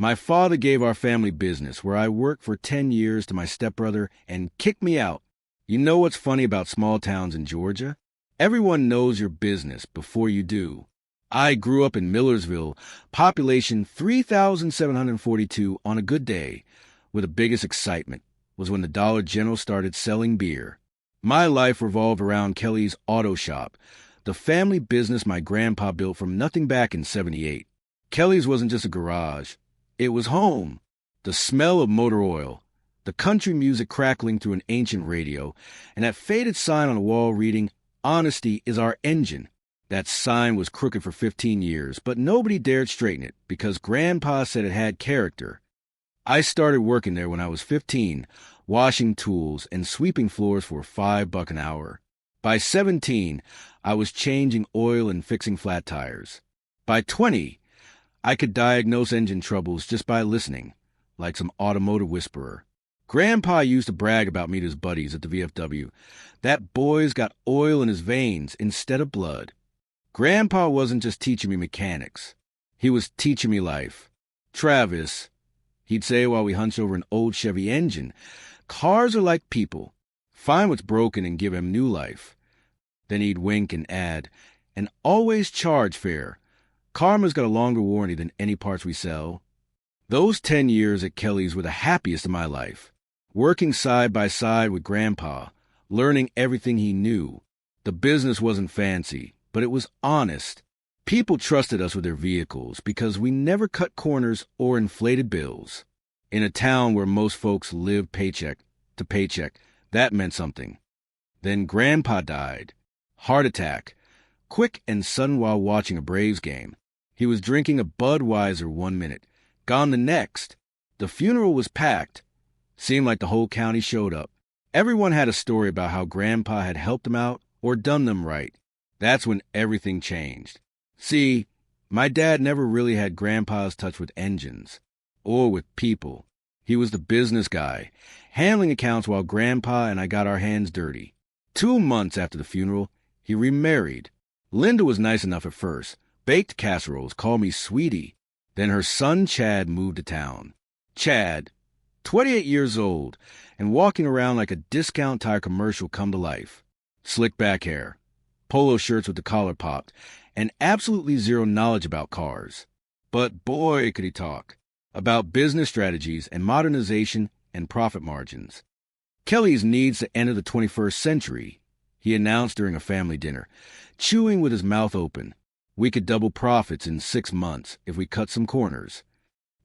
My father gave our family business, where I worked for 10 years, to my stepbrother and kicked me out. You know what's funny about small towns in Georgia? Everyone knows your business before you do. I grew up in Millersville, population 3,742 on a good day, where the biggest excitement was when the Dollar General started selling beer. My life revolved around Kelly's Auto Shop, the family business my grandpa built from nothing back in '78. Kelly's wasn't just a garage. It was home. The smell of motor oil, the country music crackling through an ancient radio, and that faded sign on the wall reading, "Honesty is our engine." That sign was crooked for 15 years, but nobody dared straighten it because Grandpa said it had character. I started working there when I was 15, washing tools and sweeping floors for $5 an hour. By 17, I was changing oil and fixing flat tires. By 20, I could diagnose engine troubles just by listening, like some automotive whisperer. Grandpa used to brag about me to his buddies at the VFW. That boy's got oil in his veins instead of blood. Grandpa wasn't just teaching me mechanics. He was teaching me life. "Travis," he'd say while we hunched over an old Chevy engine, "cars are like people. Find what's broken and give him new life." Then he'd wink and add, "And always charge fair. Karma's got a longer warranty than any parts we sell." Those 10 years at Kelly's were the happiest of my life. Working side by side with Grandpa, learning everything he knew. The business wasn't fancy, but it was honest. People trusted us with their vehicles because we never cut corners or inflated bills. In a town where most folks lived paycheck to paycheck, that meant something. Then Grandpa died. Heart attack. Quick and sudden while watching a Braves game. He was drinking a Budweiser 1 minute, gone the next. The funeral was packed. Seemed like the whole county showed up. Everyone had a story about how Grandpa had helped them out or done them right. That's when everything changed. See, my dad never really had Grandpa's touch with engines or with people. He was the business guy, handling accounts while Grandpa and I got our hands dirty. 2 months after the funeral, he remarried. Linda was nice enough at first, baked casseroles, called me sweetie. Then her son Chad moved to town. Chad, 28 years old, and walking around like a discount tire commercial come to life. Slick back hair, polo shirts with the collar popped, and absolutely zero knowledge about cars. But boy, could he talk about business strategies and modernization and profit margins. Kelly's needs to enter the 21st century, he announced during a family dinner, chewing with his mouth open. We could double profits in 6 months if we cut some corners.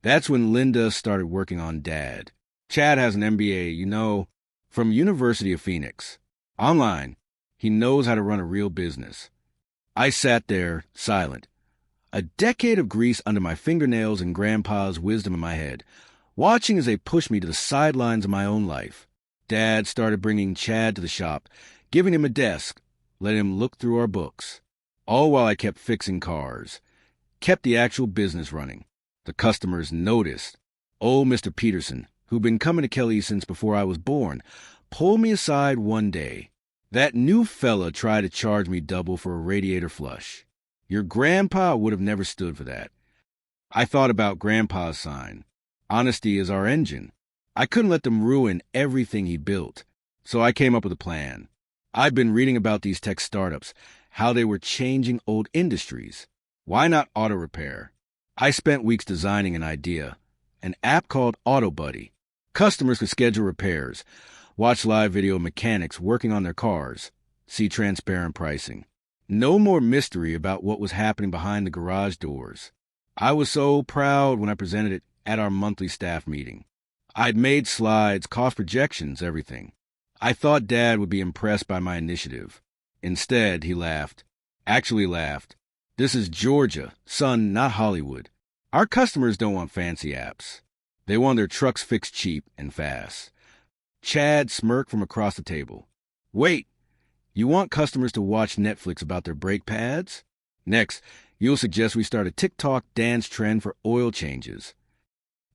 That's when Linda started working on Dad. Chad has an MBA, from University of Phoenix. Online, he knows how to run a real business. I sat there, silent. A decade of grease under my fingernails and Grandpa's wisdom in my head, watching as they pushed me to the sidelines of my own life. Dad started bringing Chad to the shop, giving him a desk, letting him look through our books. All while I kept fixing cars, kept the actual business running. The customers noticed. Old Mr. Peterson, who'd been coming to Kelly's since before I was born, pulled me aside one day. "That new fella tried to charge me double for a radiator flush. Your grandpa would have never stood for that." I thought about Grandpa's sign. Honesty is our engine. I couldn't let them ruin everything he built. So I came up with a plan. I'd been reading about these tech startups, how they were changing old industries. Why not auto repair? I spent weeks designing an idea, an app called AutoBuddy. Customers could schedule repairs, watch live video of mechanics working on their cars, see transparent pricing. No more mystery about what was happening behind the garage doors. I was so proud when I presented it at our monthly staff meeting. I'd made slides, cost projections, everything. I thought Dad would be impressed by my initiative. Instead, he laughed. Actually laughed. "This is Georgia, son, not Hollywood. Our customers don't want fancy apps. They want their trucks fixed cheap and fast." Chad smirked from across the table. "Wait, you want customers to watch Netflix about their brake pads? Next, you'll suggest we start a TikTok dance trend for oil changes."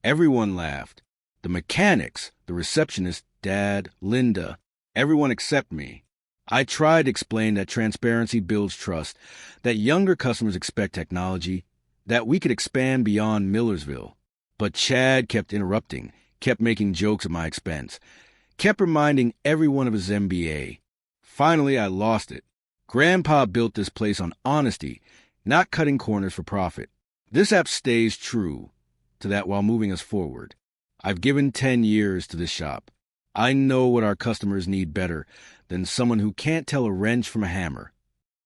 Everyone laughed. The mechanics, the receptionist, Dad, Linda, everyone except me. I tried to explain that transparency builds trust, that younger customers expect technology, that we could expand beyond Millersville. But Chad kept interrupting, kept making jokes at my expense, kept reminding everyone of his MBA. Finally, I lost it. Grandpa built this place on honesty, not cutting corners for profit. This app stays true to that while moving us forward. I've given 10 years to this shop. I know what our customers need better than someone who can't tell a wrench from a hammer.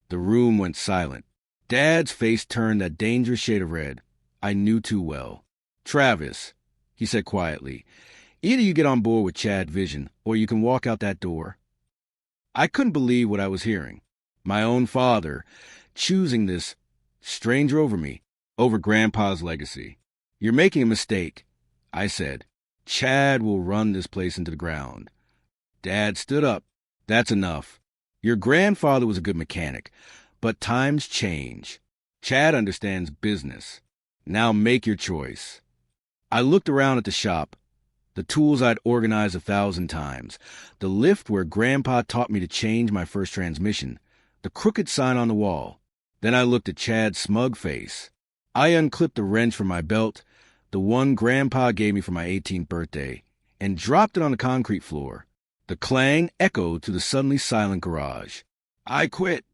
The room went silent. Dad's face turned that dangerous shade of red I knew too well. "Travis," he said quietly, "either you get on board with Chad Vision or you can walk out that door." I couldn't believe what I was hearing. My own father choosing this stranger over me, over Grandpa's legacy. "You're making a mistake," I said. "Chad will run this place into the ground." Dad stood up. "That's enough. Your grandfather was a good mechanic, but times change. Chad understands business. Now make your choice." I looked around at the shop, the tools I'd organized 1,000 times, the lift where Grandpa taught me to change my first transmission, the crooked sign on the wall. Then I looked at Chad's smug face. I unclipped the wrench from my belt, the one Grandpa gave me for my 18th birthday, and dropped it on the concrete floor. The clang echoed through the suddenly silent garage. I quit.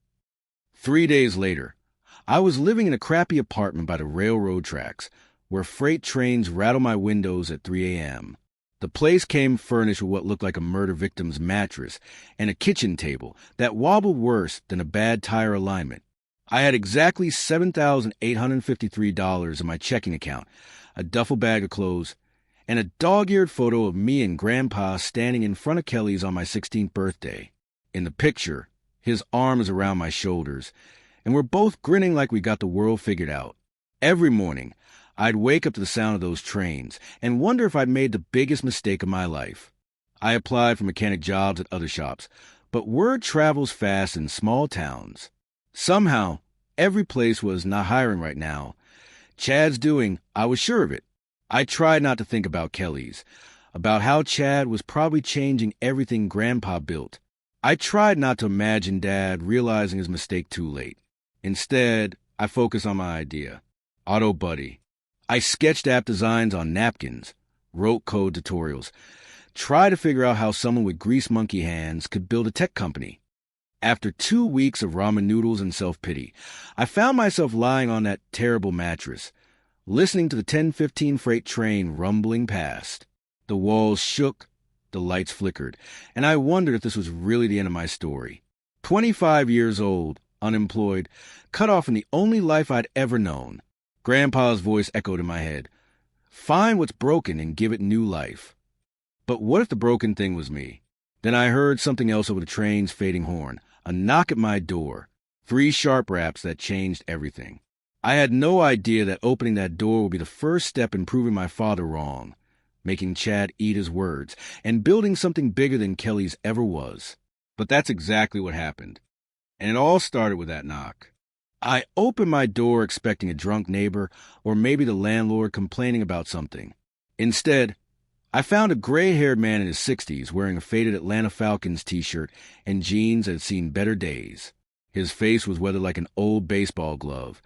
3 days later, I was living in a crappy apartment by the railroad tracks, where freight trains rattled my windows at 3 a.m. The place came furnished with what looked like a murder victim's mattress and a kitchen table that wobbled worse than a bad tire alignment. I had exactly $7,853 in my checking account, a duffel bag of clothes, and a dog-eared photo of me and Grandpa standing in front of Kelly's on my 16th birthday. In the picture, his arm is around my shoulders, and we're both grinning like we got the world figured out. Every morning, I'd wake up to the sound of those trains and wonder if I'd made the biggest mistake of my life. I applied for mechanic jobs at other shops, but word travels fast in small towns. Somehow, every place was not hiring right now. Chad's doing, I was sure of it. I tried not to think about Kelly's, about how Chad was probably changing everything Grandpa built. I tried not to imagine Dad realizing his mistake too late. Instead, I focused on my idea, AutoBuddy. I sketched app designs on napkins, wrote code tutorials, tried to figure out how someone with grease monkey hands could build a tech company. After 2 weeks of ramen noodles and self-pity, I found myself lying on that terrible mattress, listening to the 10:15 freight train rumbling past. The walls shook, the lights flickered, and I wondered if this was really the end of my story. 25 years old, unemployed, cut off from the only life I'd ever known. Grandpa's voice echoed in my head. Find what's broken and give it new life. But what if the broken thing was me? Then I heard something else over the train's fading horn, a knock at my door, 3 sharp raps that changed everything. I had no idea that opening that door would be the first step in proving my father wrong, making Chad eat his words, and building something bigger than Kelly's ever was. But that's exactly what happened. And it all started with that knock. I opened my door expecting a drunk neighbor or maybe the landlord complaining about something. Instead, I found a gray-haired man in his 60s wearing a faded Atlanta Falcons t-shirt and jeans that had seen better days. His face was weathered like an old baseball glove,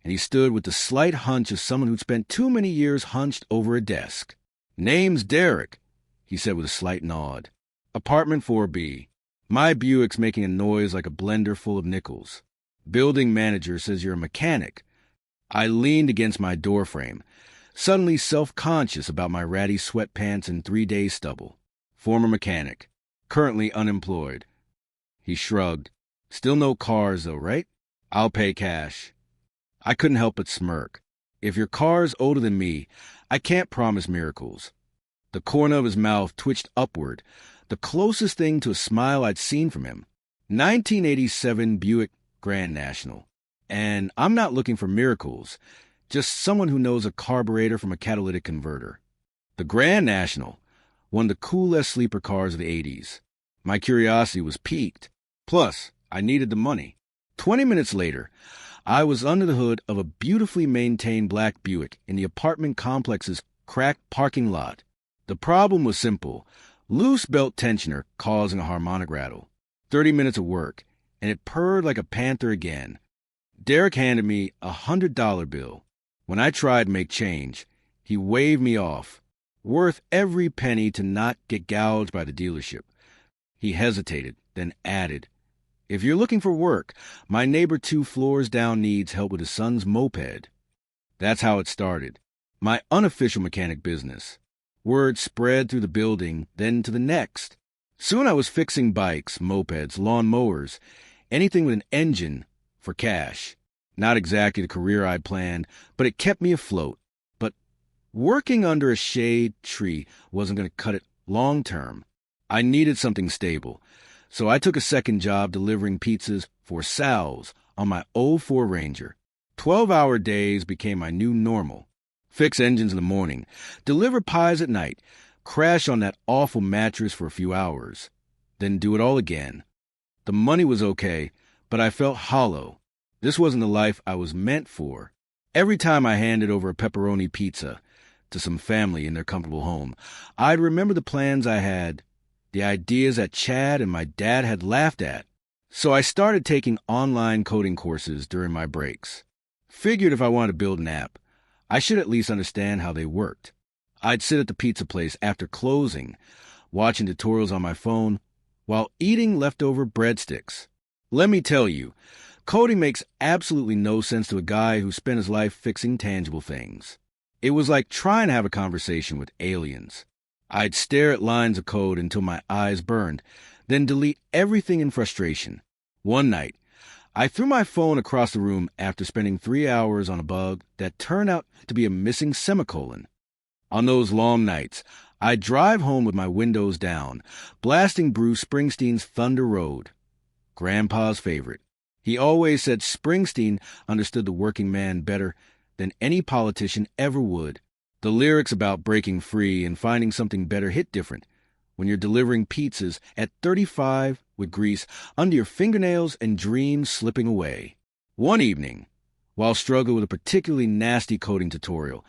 and he stood with the slight hunch of someone who'd spent too many years hunched over a desk. "Name's Derek," he said with a slight nod. "Apartment 4B. My Buick's making a noise like a blender full of nickels. Building manager says you're a mechanic." I leaned against my doorframe, suddenly self-conscious about my ratty sweatpants and 3-day stubble. "Former mechanic. Currently unemployed." He shrugged. "Still no cars, though, right? I'll pay cash." I couldn't help but smirk. If your car's older than me, I can't promise miracles. The corner of his mouth twitched upward, the closest thing to a smile I'd seen from him. 1987 Buick Grand National. And I'm not looking for miracles, just someone who knows a carburetor from a catalytic converter. The Grand National, one of the coolest sleeper cars of the 80s. My curiosity was piqued. Plus, I needed the money. 20 minutes later, I was under the hood of a beautifully maintained black Buick in the apartment complex's cracked parking lot. The problem was simple. Loose belt tensioner causing a harmonic rattle. 30 minutes of work, and it purred like a panther again. Derek handed me a $100 bill. When I tried to make change, He waved me off. Worth every penny to not get gouged by the dealership. He hesitated, then added, "If you're looking for work, my neighbor 2 floors down needs help with his son's moped." That's how it started. My unofficial mechanic business. Word spread through the building, then to the next. Soon I was fixing bikes, mopeds, lawn mowers, anything with an engine for cash. Not exactly the career I'd planned, but it kept me afloat. But working under a shade tree wasn't going to cut it long term. I needed something stable, so I took a second job delivering pizzas for Sal's on my old Ford Ranger. 12-hour days became my new normal. Fix engines in the morning, deliver pies at night, crash on that awful mattress for a few hours, then do it all again. The money was okay, but I felt hollow. This wasn't the life I was meant for. Every time I handed over a pepperoni pizza to some family in their comfortable home, I'd remember the plans I had, the ideas that Chad and my dad had laughed at. So I started taking online coding courses during my breaks. Figured if I wanted to build an app, I should at least understand how they worked. I'd sit at the pizza place after closing, watching tutorials on my phone, while eating leftover breadsticks. Let me tell you, coding makes absolutely no sense to a guy who spent his life fixing tangible things. It was like trying to have a conversation with aliens. I'd stare at lines of code until my eyes burned, then delete everything in frustration. One night, I threw my phone across the room after spending 3 hours on a bug that turned out to be a missing semicolon. On those long nights, I'd drive home with my windows down, blasting Bruce Springsteen's Thunder Road, Grandpa's favorite. He always said Springsteen understood the working man better than any politician ever would. The lyrics about breaking free and finding something better hit different when you're delivering pizzas at 35 with grease under your fingernails and dreams slipping away. One evening, while struggling with a particularly nasty coding tutorial,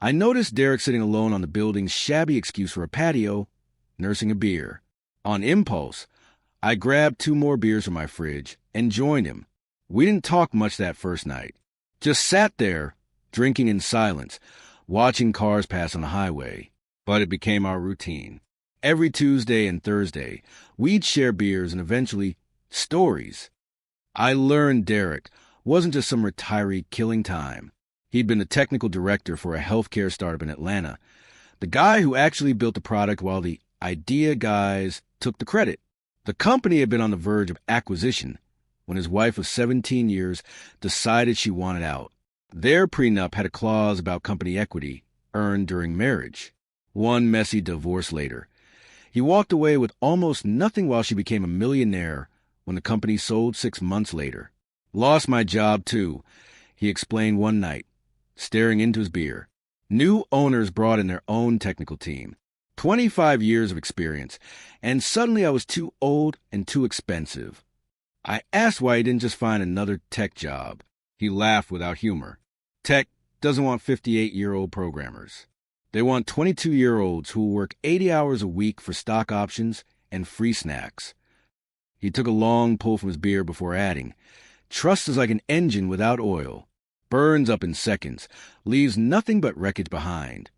I noticed Derek sitting alone on the building's shabby excuse for a patio, nursing a beer. On impulse, I grabbed 2 more beers from my fridge and joined him. We didn't talk much that first night. Just sat there, drinking in silence, watching cars pass on the highway. But it became our routine. Every Tuesday and Thursday, we'd share beers and eventually stories. I learned Derek wasn't just some retiree killing time. He'd been the technical director for a healthcare startup in Atlanta, the guy who actually built the product while the idea guys took the credit. The company had been on the verge of acquisition when his wife of 17 years decided she wanted out. Their prenup had a clause about company equity earned during marriage. One messy divorce later, he walked away with almost nothing while she became a millionaire when the company sold 6 months later. "Lost my job, too," he explained one night, staring into his beer. New owners brought in their own technical team, 25 years of experience, and suddenly I was too old and too expensive. I asked why he didn't just find another tech job. He laughed without humor. Tech doesn't want 58-year-old programmers. They want 22-year-olds who will work 80 hours a week for stock options and free snacks. He took a long pull from his beer before adding, "Trust is like an engine without oil. Burns up in seconds, leaves nothing but wreckage behind."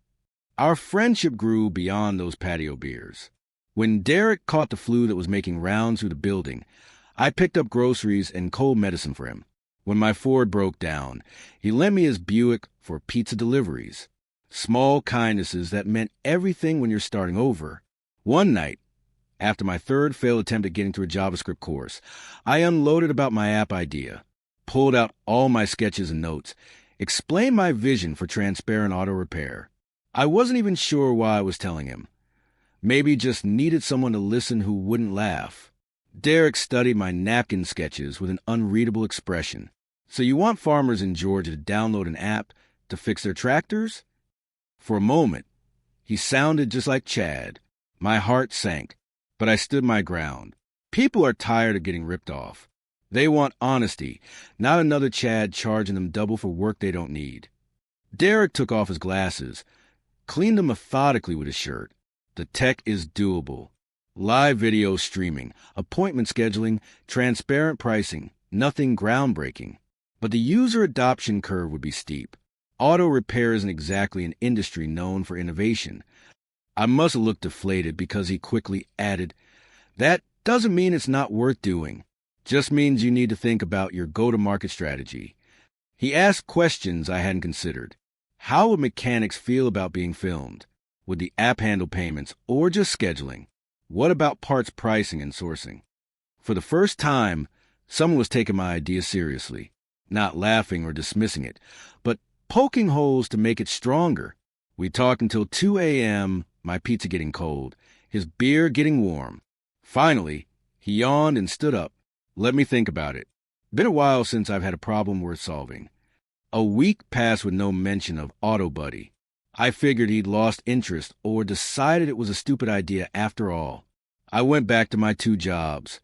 Our friendship grew beyond those patio beers. When Derek caught the flu that was making rounds through the building, I picked up groceries and cold medicine for him. When my Ford broke down, he lent me his Buick for pizza deliveries. Small kindnesses that meant everything when you're starting over. One night, after my 3rd failed attempt at getting through a JavaScript course, I unloaded about my app idea, pulled out all my sketches and notes, explained my vision for transparent auto repair. I wasn't even sure why I was telling him. Maybe just needed someone to listen who wouldn't laugh. Derek studied my napkin sketches with an unreadable expression. "So you want farmers in Georgia to download an app to fix their tractors?" For a moment, he sounded just like Chad. My heart sank, but I stood my ground. People are tired of getting ripped off. They want honesty, not another Chad charging them double for work they don't need. Derek took off his glasses, cleaned them methodically with his shirt. The tech is doable. Live video streaming, appointment scheduling, transparent pricing, nothing groundbreaking. But the user adoption curve would be steep. Auto repair isn't exactly an industry known for innovation. I must have looked deflated because he quickly added, "That doesn't mean it's not worth doing. Just means you need to think about your go-to-market strategy." He asked questions I hadn't considered. How would mechanics feel about being filmed? Would the app handle payments or just scheduling? What about parts pricing and sourcing? For the first time, someone was taking my idea seriously, not laughing or dismissing it, but poking holes to make it stronger. We talked until 2 a.m., my pizza getting cold, his beer getting warm. Finally, he yawned and stood up. Let me think about it. Been a while since I've had a problem worth solving. A week passed with no mention of AutoBuddy. I figured he'd lost interest or decided it was a stupid idea after all. I went back to my 2 jobs.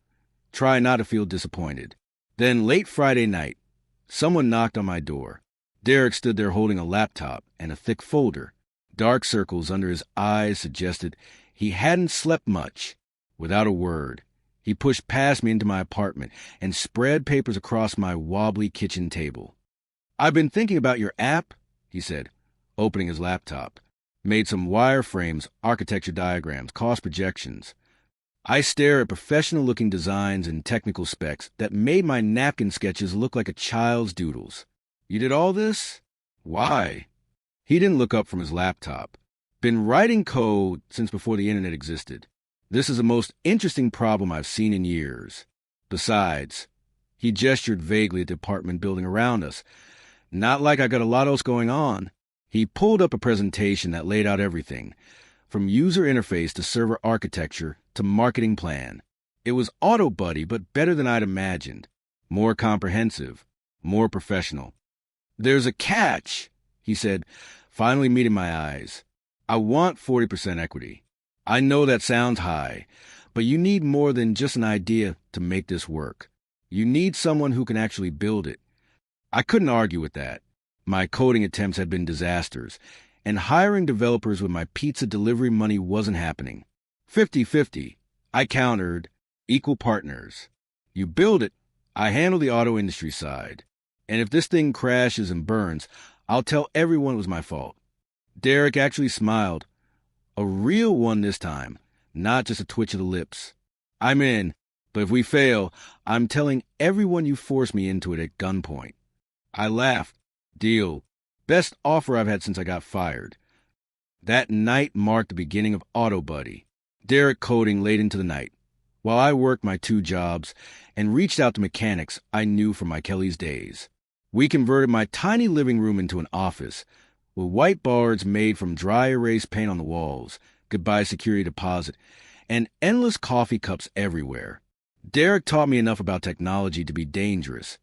Try not to feel disappointed. Then late Friday night, someone knocked on my door. Derek stood there holding a laptop and a thick folder. Dark circles under his eyes suggested he hadn't slept much. Without a word, he pushed past me into my apartment and spread papers across my wobbly kitchen table. "I've been thinking about your app," he said, opening his laptop. Made some wireframes, architecture diagrams, cost projections. I stare at professional-looking designs and technical specs that made my napkin sketches look like a child's doodles. "You did all this? Why?" He didn't look up from his laptop. "Been writing code since before the internet existed. This is the most interesting problem I've seen in years. Besides," he gestured vaguely at the apartment building around us, "not like I got a lot else going on." He pulled up a presentation that laid out everything, from user interface to server architecture to marketing plan. It was AutoBuddy, but better than I'd imagined. More comprehensive, more professional. "There's a catch," he said, finally meeting my eyes. "I want 40% equity. I know that sounds high, but you need more than just an idea to make this work. You need someone who can actually build it." I couldn't argue with that. My coding attempts had been disasters, and hiring developers with my pizza delivery money wasn't happening. 50-50, I countered, equal partners. You build it, I handle the auto industry side. And if this thing crashes and burns, I'll tell everyone it was my fault. Derek actually smiled. A real one this time, not just a twitch of the lips. "I'm in, but if we fail, I'm telling everyone you forced me into it at gunpoint." I laughed. "Deal. Best offer I've had since I got fired." That night marked the beginning of AutoBuddy. Derek coding late into the night, while I worked my 2 jobs and reached out to mechanics I knew from my Kelly's days. We converted my tiny living room into an office, with whiteboards made from dry erase paint on the walls, goodbye security deposit, and endless coffee cups everywhere. Derek taught me enough about technology to be dangerous.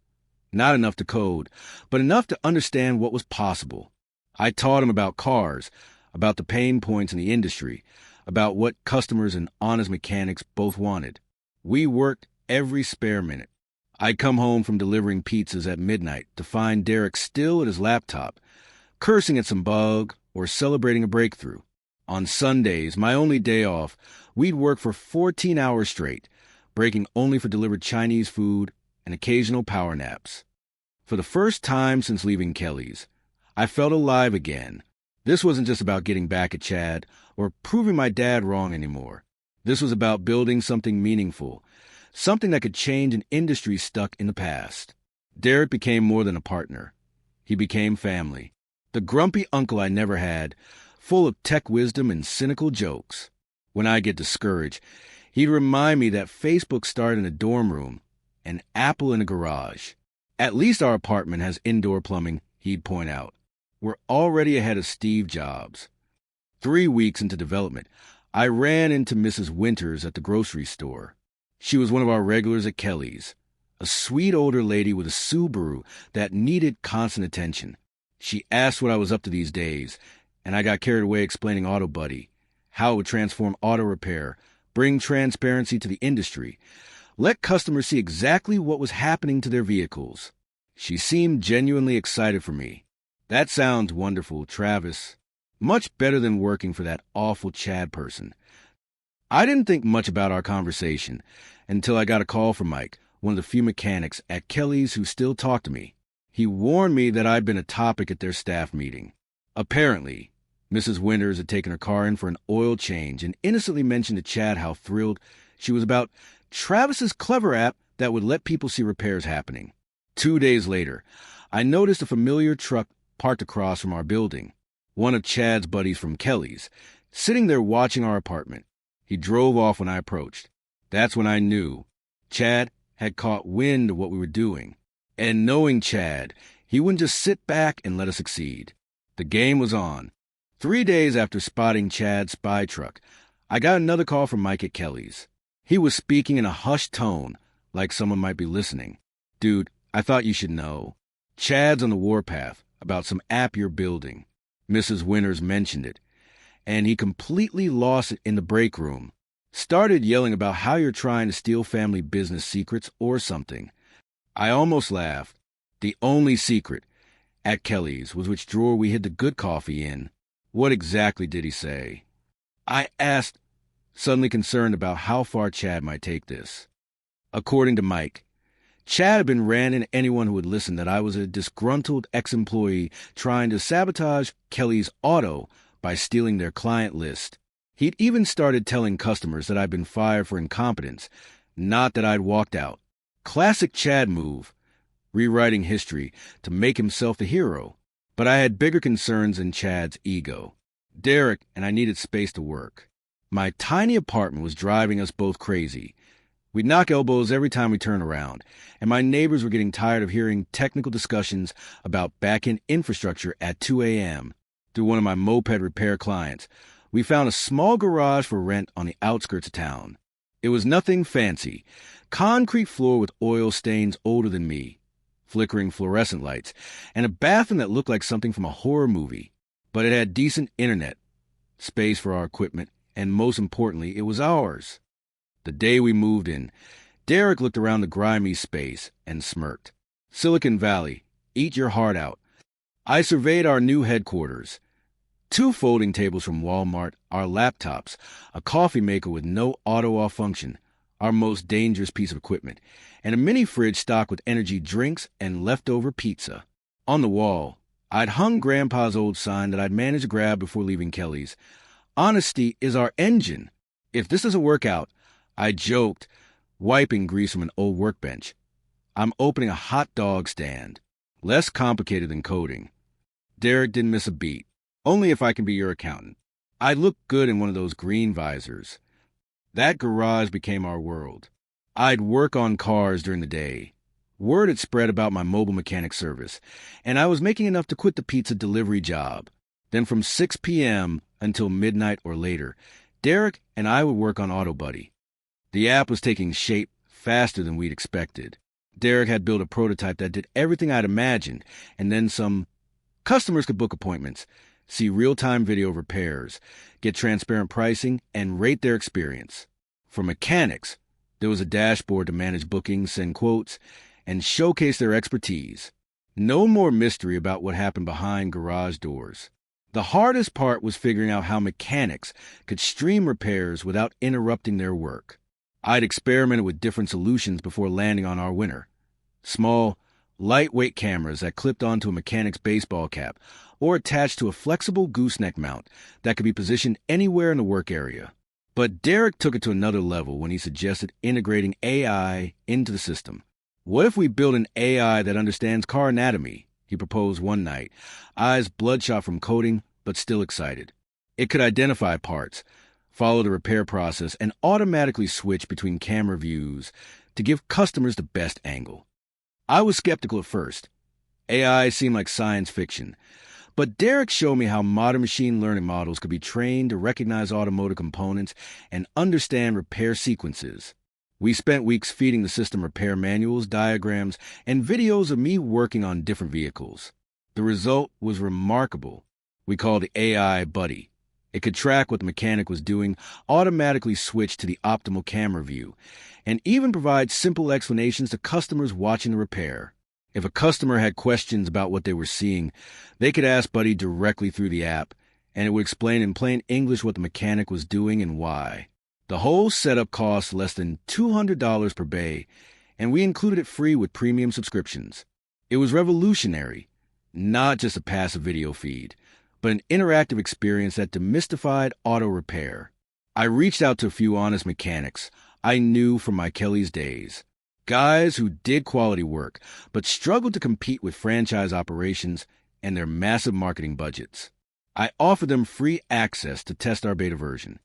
Not enough to code, but enough to understand what was possible. I taught him about cars, about the pain points in the industry, about what customers and honest mechanics both wanted. We worked every spare minute. I'd come home from delivering pizzas at midnight to find Derek still at his laptop, cursing at some bug or celebrating a breakthrough. On Sundays, my only day off, we'd work for 14 hours straight, breaking only for delivered Chinese food and occasional power naps. For the first time since leaving Kelly's, I felt alive again. This wasn't just about getting back at Chad or proving my dad wrong anymore. This was about building something meaningful, something that could change an industry stuck in the past. Derek became more than a partner. He became family. The grumpy uncle I never had, full of tech wisdom and cynical jokes. When I get discouraged, he'd remind me that Facebook started in a dorm room, and Apple in a garage. At least our apartment has indoor plumbing, he'd point out. We're already ahead of Steve Jobs. 3 weeks into development, I ran into Mrs. Winters at the grocery store. She was one of our regulars at Kelly's, a sweet older lady with a Subaru that needed constant attention. She asked what I was up to these days, and I got carried away explaining AutoBuddy, how it would transform auto repair, bring transparency to the industry, let customers see exactly what was happening to their vehicles. She seemed genuinely excited for me. "That sounds wonderful, Travis. Much better than working for that awful Chad person." I didn't think much about our conversation until I got a call from Mike, one of the few mechanics at Kelly's who still talked to me. He warned me that I'd been a topic at their staff meeting. Apparently, Mrs. Winters had taken her car in for an oil change and innocently mentioned to Chad how thrilled she was about Travis's clever app that would let people see repairs happening. 2 days later, I noticed a familiar truck parked across from our building, one of Chad's buddies from Kelly's, sitting there watching our apartment. He drove off when I approached. That's when I knew Chad had caught wind of what we were doing. And knowing Chad, he wouldn't just sit back and let us succeed. The game was on. 3 days after spotting Chad's spy truck, I got another call from Mike at Kelly's. He was speaking in a hushed tone, like someone might be listening. Dude, I thought you should know. Chad's on the warpath about some app you're building. Mrs. Winters mentioned it, and he completely lost it in the break room. Started yelling about how you're trying to steal family business secrets or something. I almost laughed. The only secret at Kelly's was which drawer we hid the good coffee in. What exactly did he say? I asked, suddenly concerned about how far Chad might take this. According to Mike, Chad had been ranting to anyone who would listen that I was a disgruntled ex-employee trying to sabotage Kelly's Auto by stealing their client list. He'd even started telling customers that I'd been fired for incompetence, not that I'd walked out. Classic Chad move, rewriting history to make himself the hero. But I had bigger concerns than Chad's ego. Derek and I needed space to work. My tiny apartment was driving us both crazy. We'd knock elbows every time we turned around, and my neighbors were getting tired of hearing technical discussions about back-end infrastructure at 2 a.m. Through one of my moped repair clients, we found a small garage for rent on the outskirts of town. It was nothing fancy. Concrete floor with oil stains older than me, flickering fluorescent lights, and a bathroom that looked like something from a horror movie. But it had decent internet, space for our equipment, and most importantly, it was ours. The day we moved in, Derek looked around the grimy space and smirked. Silicon Valley, eat your heart out. I surveyed our new headquarters. 2 folding tables from Walmart, our laptops, a coffee maker with no auto-off function, our most dangerous piece of equipment, and a mini fridge stocked with energy drinks and leftover pizza. On the wall, I'd hung Grandpa's old sign that I'd managed to grab before leaving Kelly's. Honesty is our engine. If this doesn't work out, I joked, wiping grease from an old workbench, I'm opening a hot dog stand. Less complicated than coding. Derek didn't miss a beat. Only if I can be your accountant. I looked good in one of those green visors. That garage became our world. I'd work on cars during the day. Word had spread about my mobile mechanic service, and I was making enough to quit the pizza delivery job. Then from 6 p.m. until midnight or later, Derek and I would work on AutoBuddy. The app was taking shape faster than we'd expected. Derek had built a prototype that did everything I'd imagined, and then some. Customers could book appointments, see real-time video of repairs, get transparent pricing, and rate their experience. For mechanics, there was a dashboard to manage bookings, send quotes, and showcase their expertise. No more mystery about what happened behind garage doors. The hardest part was figuring out how mechanics could stream repairs without interrupting their work. I'd experimented with different solutions before landing on our winner. Small, lightweight cameras that clipped onto a mechanic's baseball cap or attached to a flexible gooseneck mount that could be positioned anywhere in the work area. But Derek took it to another level when he suggested integrating AI into the system. What if we build an AI that understands car anatomy? He proposed one night, eyes bloodshot from coding, but still excited. It could identify parts, follow the repair process, and automatically switch between camera views to give customers the best angle. I was skeptical at first. AI seemed like science fiction. But Derek showed me how modern machine learning models could be trained to recognize automotive components and understand repair sequences. We spent weeks feeding the system repair manuals, diagrams, and videos of me working on different vehicles. The result was remarkable. We called it AI Buddy. It could track what the mechanic was doing, automatically switch to the optimal camera view, and even provide simple explanations to customers watching the repair. If a customer had questions about what they were seeing, they could ask Buddy directly through the app, and it would explain in plain English what the mechanic was doing and why. The whole setup cost less than $200 per bay, and we included it free with premium subscriptions. It was revolutionary, not just a passive video feed, but an interactive experience that demystified auto repair. I reached out to a few honest mechanics I knew from my Kelly's days, guys who did quality work but struggled to compete with franchise operations and their massive marketing budgets. I offered them free access to test our beta version.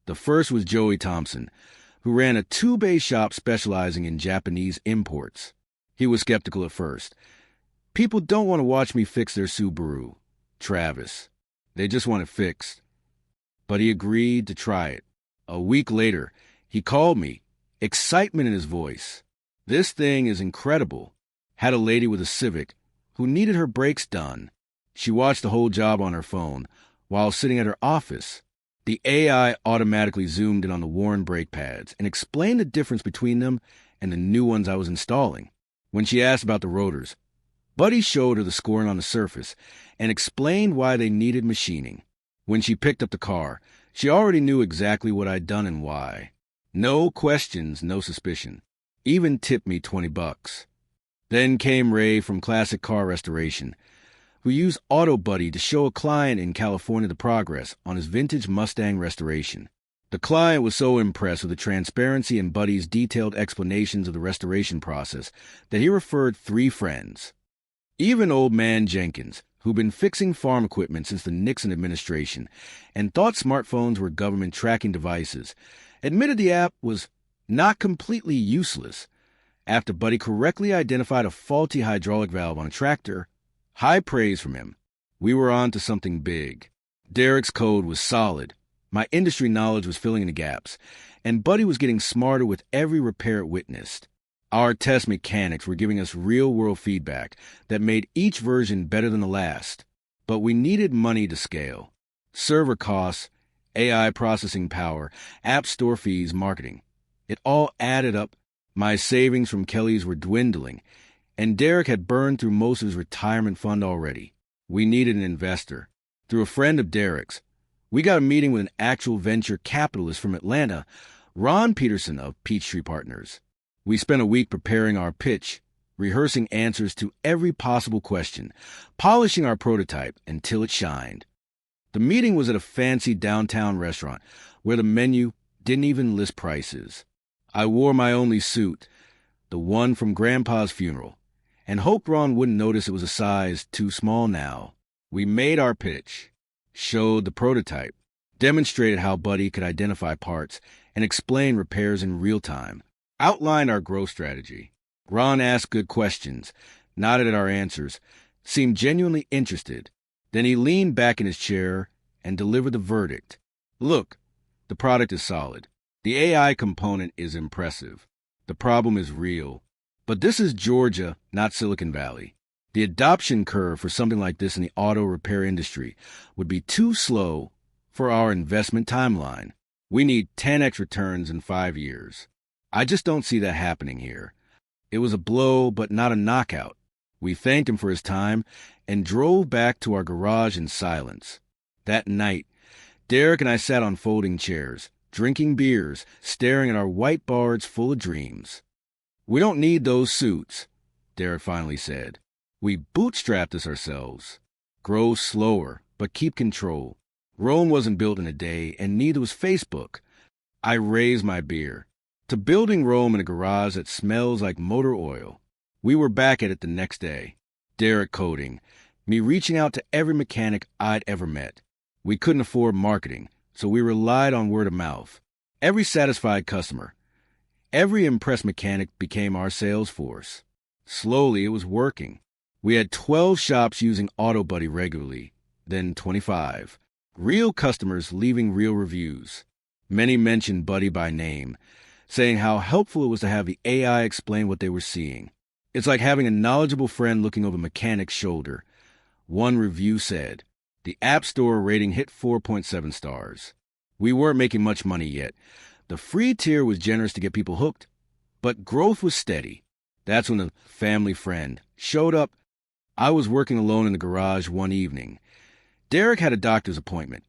The first was Joey Thompson, who ran a two-bay shop specializing in Japanese imports. He was skeptical at first. People don't want to watch me fix their Subaru, Travis. They just want it fixed. But he agreed to try it. A week later, he called me, excitement in his voice. This thing is incredible. Had a lady with a Civic who needed her brakes done. She watched the whole job on her phone while sitting at her office. The AI automatically zoomed in on the worn brake pads and explained the difference between them and the new ones I was installing. When she asked about the rotors, Buddy showed her the scoring on the surface and explained why they needed machining. When she picked up the car, she already knew exactly what I'd done and why. No questions, no suspicion. Even tipped me $20. Then came Ray from Classic Car Restoration, who used AutoBuddy to show a client in California the progress on his vintage Mustang restoration. The client was so impressed with the transparency in Buddy's detailed explanations of the restoration process that he referred 3 friends. Even old man Jenkins, who'd been fixing farm equipment since the Nixon administration and thought smartphones were government tracking devices, admitted the app was not completely useless. After Buddy correctly identified a faulty hydraulic valve on a tractor, high praise from him. We were on to something big. Derek's code was solid. My industry knowledge was filling in the gaps, and Buddy was getting smarter with every repair it witnessed. Our test mechanics were giving us real-world feedback that made each version better than the last. But we needed money to scale. Server costs, AI processing power, app store fees, marketing. It all added up. My savings from Kelly's were dwindling, and Derek had burned through most of his retirement fund already. We needed an investor. Through a friend of Derek's, we got a meeting with an actual venture capitalist from Atlanta, Ron Peterson of Peachtree Partners. We spent a week preparing our pitch, rehearsing answers to every possible question, polishing our prototype until it shined. The meeting was at a fancy downtown restaurant where the menu didn't even list prices. I wore my only suit, the one from Grandpa's funeral, and hoped Ron wouldn't notice it was a size too small now. We made our pitch, showed the prototype, demonstrated how Buddy could identify parts and explain repairs in real time, outlined our growth strategy. Ron asked good questions, nodded at our answers, seemed genuinely interested. Then he leaned back in his chair and delivered the verdict. Look, the product is solid. The AI component is impressive. The problem is real. But this is Georgia, not Silicon Valley. The adoption curve for something like this in the auto repair industry would be too slow for our investment timeline. We need 10x returns in 5 years. I just don't see that happening here. It was a blow, but not a knockout. We thanked him for his time and drove back to our garage in silence. That night, Derek and I sat on folding chairs, drinking beers, staring at our white bards full of dreams. We don't need those suits, Derek finally said. We bootstrapped this ourselves. Grow slower, but keep control. Rome wasn't built in a day, and neither was Facebook. I raised my beer. To building Rome in a garage that smells like motor oil. We were back at it the next day. Derek coding, me reaching out to every mechanic I'd ever met. We couldn't afford marketing, so we relied on word of mouth. Every satisfied customer, every impressed mechanic became our sales force. Slowly, it was working. We had 12 shops using AutoBuddy regularly, then 25. Real customers leaving real reviews. Many mentioned Buddy by name, saying how helpful it was to have the AI explain what they were seeing. It's like having a knowledgeable friend looking over a mechanic's shoulder. One review said, the App Store rating hit 4.7 stars. We weren't making much money yet. The free tier was generous to get people hooked, but growth was steady. That's when a family friend showed up. I was working alone in the garage one evening. Derek had a doctor's appointment.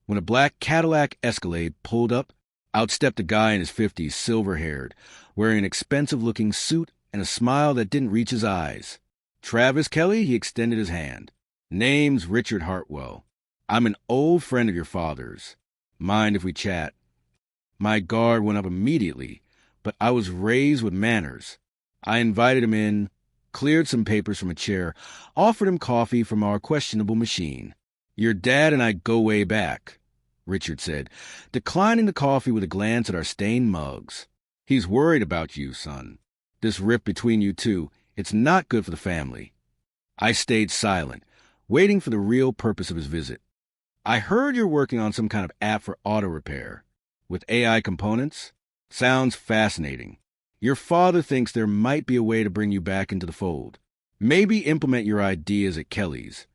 When a black Cadillac Escalade pulled up, out stepped a guy in his 50s, silver-haired, wearing an expensive-looking suit and a smile that didn't reach his eyes. Travis Kelly, he extended his hand. Name's Richard Hartwell. I'm an old friend of your father's. Mind if we chat? My guard went up immediately, but I was raised with manners. I invited him in, cleared some papers from a chair, offered him coffee from our questionable machine. Your dad and I go way back, Richard said, declining the coffee with a glance at our stained mugs. He's worried about you, son. This rift between you two, it's not good for the family. I stayed silent, waiting for the real purpose of his visit. I heard you're working on some kind of app for auto repair. With AI components? Sounds fascinating. Your father thinks there might be a way to bring you back into the fold. Maybe implement your ideas at Kelly's,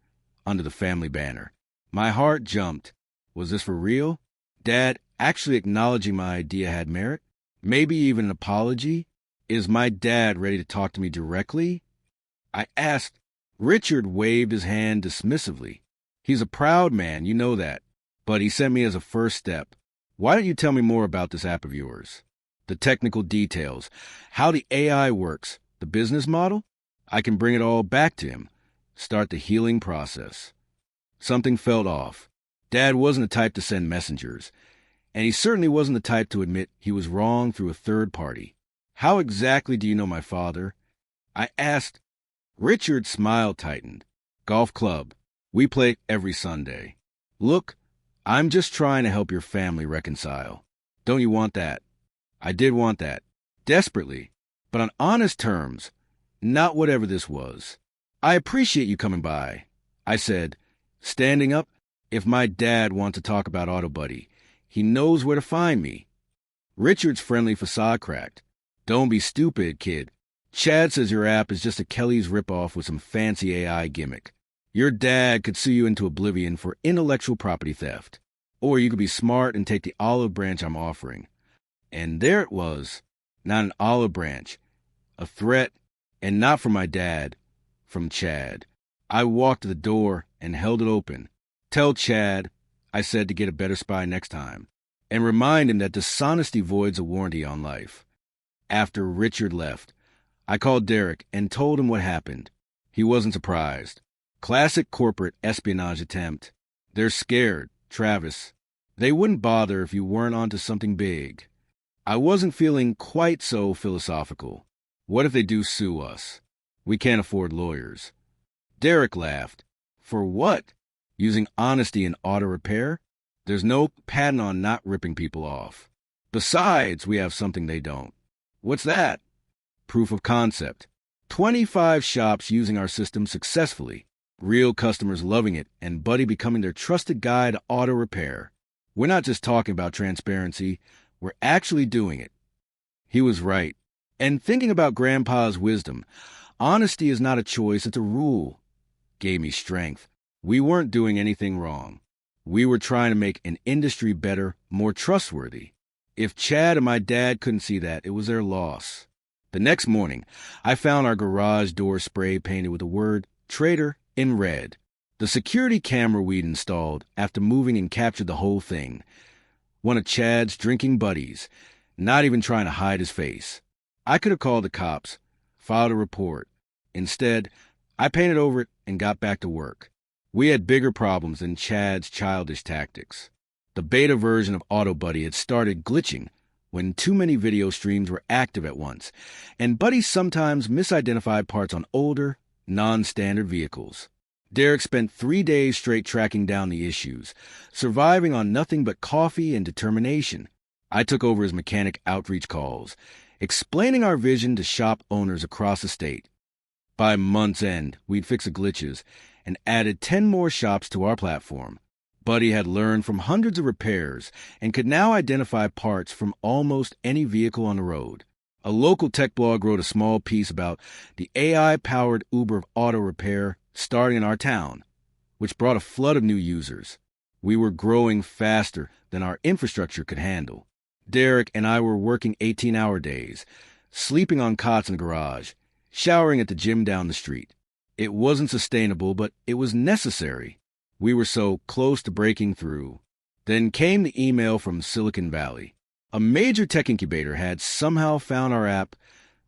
under the family banner. My heart jumped. Was this for real? Dad actually acknowledging my idea had merit? Maybe even an apology? Is my dad ready to talk to me directly? I asked. Richard waved his hand dismissively. He's a proud man, you know that. But he sent me as a first step. Why don't you tell me more about this app of yours? The technical details, how the AI works, the business model? I can bring it all back to him. Start the healing process. Something felt off. Dad wasn't the type to send messengers, and he certainly wasn't the type to admit he was wrong through a third party. How exactly do you know my father? I asked. Richard's smile tightened. Golf club. We play every Sunday. Look, I'm just trying to help your family reconcile. Don't you want that? I did want that. Desperately. But on honest terms. Not whatever this was. I appreciate you coming by, I said, standing up. If my dad wants to talk about AutoBuddy, he knows where to find me. Richard's friendly facade cracked. Don't be stupid, kid. Chad says your app is just a Kelly's ripoff with some fancy AI gimmick. Your dad could sue you into oblivion for intellectual property theft. Or you could be smart and take the olive branch I'm offering. And there it was. Not an olive branch. A threat, and not from my dad. From Chad. I walked to the door and held it open. Tell Chad, I said, to get a better spy next time. And remind him that dishonesty voids a warranty on life. After Richard left, I called Derek and told him what happened. He wasn't surprised. Classic corporate espionage attempt. They're scared, Travis. They wouldn't bother if you weren't onto something big. I wasn't feeling quite so philosophical. What if they do sue us? We can't afford lawyers. Derek laughed. For what? Using honesty in auto repair? There's no patent on not ripping people off. Besides, we have something they don't. What's that? Proof of concept. 25 shops using our system successfully. Real customers loving it, and Buddy becoming their trusted guide to auto repair. We're not just talking about transparency, we're actually doing it. He was right. And thinking about Grandpa's wisdom, honesty is not a choice, it's a rule. Gave me strength. We weren't doing anything wrong. We were trying to make an industry better, more trustworthy. If Chad and my dad couldn't see that, it was their loss. The next morning, I found our garage door spray painted with the word Trader in red. The security camera we'd installed after moving and captured the whole thing. One of Chad's drinking buddies, not even trying to hide his face. I could have called the cops, filed a report. Instead, I painted over it and got back to work. We had bigger problems than Chad's childish tactics. The beta version of AutoBuddy had started glitching when too many video streams were active at once, and Buddy sometimes misidentified parts on older, non-standard vehicles. Derek spent 3 days straight tracking down the issues, surviving on nothing but coffee and determination. I took over his mechanic outreach calls, explaining our vision to shop owners across the state. By month's end, we'd fixed the glitches and added 10 more shops to our platform. Buddy had learned from hundreds of repairs and could now identify parts from almost any vehicle on the road. A local tech blog wrote a small piece about the AI-powered Uber of auto repair starting in our town, which brought a flood of new users. We were growing faster than our infrastructure could handle. Derek and I were working 18-hour days, sleeping on cots in the garage, showering at the gym down the street. It wasn't sustainable, but it was necessary. We were so close to breaking through. Then came the email from Silicon Valley. A major tech incubator had somehow found our app,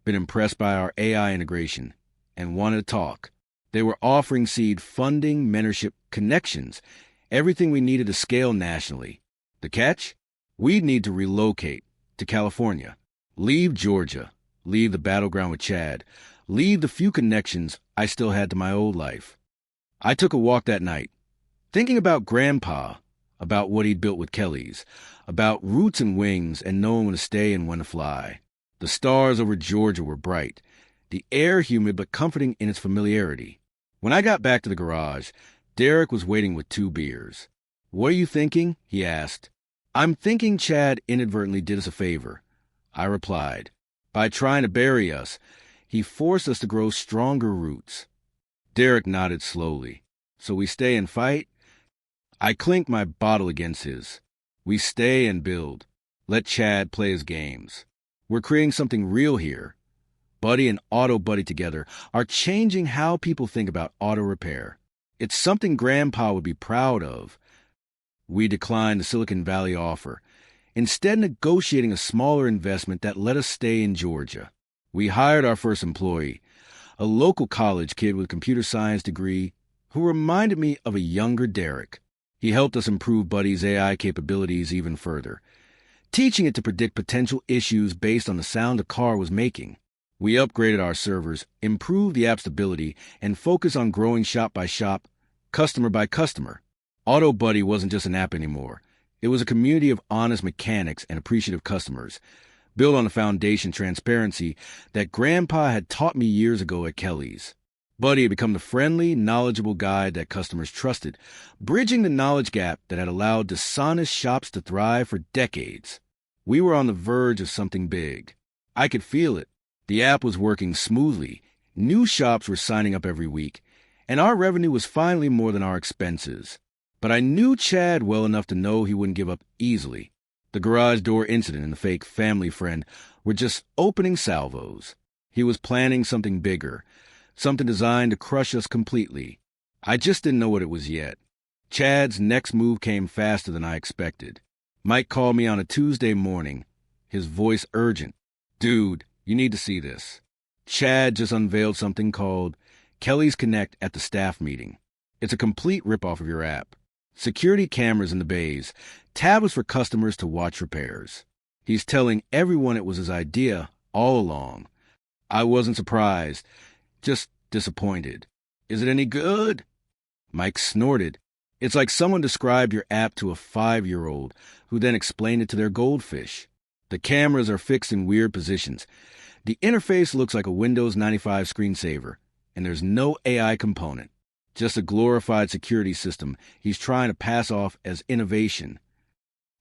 been impressed by our AI integration, and wanted to talk. They were offering seed funding, mentorship, connections, everything we needed to scale nationally. The catch? We'd need to relocate to California, leave Georgia, leave the battleground with Chad, leave the few connections I still had to my old life. I took a walk that night, thinking about Grandpa, about what he'd built with Kelly's, about roots and wings and knowing when to stay and when to fly. The stars over Georgia were bright, the air humid but comforting in its familiarity. When I got back to the garage, Derek was waiting with 2 beers. "What are you thinking?" he asked. "I'm thinking Chad inadvertently did us a favor," I replied. "By trying to bury us, he forced us to grow stronger roots." Derek nodded slowly. "So we stay and fight?" I clinked my bottle against his. "We stay and build. Let Chad play his games. We're creating something real here. Buddy and AutoBuddy together are changing how people think about auto repair. It's something Grandpa would be proud of." We declined the Silicon Valley offer, instead negotiating a smaller investment that let us stay in Georgia. We hired our first employee, a local college kid with a computer science degree who reminded me of a younger Derek. He helped us improve Buddy's AI capabilities even further, teaching it to predict potential issues based on the sound a car was making. We upgraded our servers, improved the app's stability, and focused on growing shop by shop, customer by customer. AutoBuddy wasn't just an app anymore. It was a community of honest mechanics and appreciative customers, built on the foundation transparency that Grandpa had taught me years ago at Kelly's. Buddy had become the friendly, knowledgeable guide that customers trusted, bridging the knowledge gap that had allowed dishonest shops to thrive for decades. We were on the verge of something big. I could feel it. The app was working smoothly, new shops were signing up every week, and our revenue was finally more than our expenses. But I knew Chad well enough to know he wouldn't give up easily. The garage door incident and the fake family friend were just opening salvos. He was planning something bigger, something designed to crush us completely. I just didn't know what it was yet. Chad's next move came faster than I expected. Mike called me on a Tuesday morning, his voice urgent. "Dude, you need to see this. Chad just unveiled something called Kelly's Connect at the staff meeting. It's a complete ripoff of your app. Security cameras in the bays, tablets for customers to watch repairs. He's telling everyone it was his idea all along." I wasn't surprised, just disappointed. "Is it any good?" Mike snorted. "It's like someone described your app to a 5-year-old who then explained it to their goldfish. The cameras are fixed in weird positions. The interface looks like a Windows 95 screensaver, and there's no AI component. Just a glorified security system he's trying to pass off as innovation."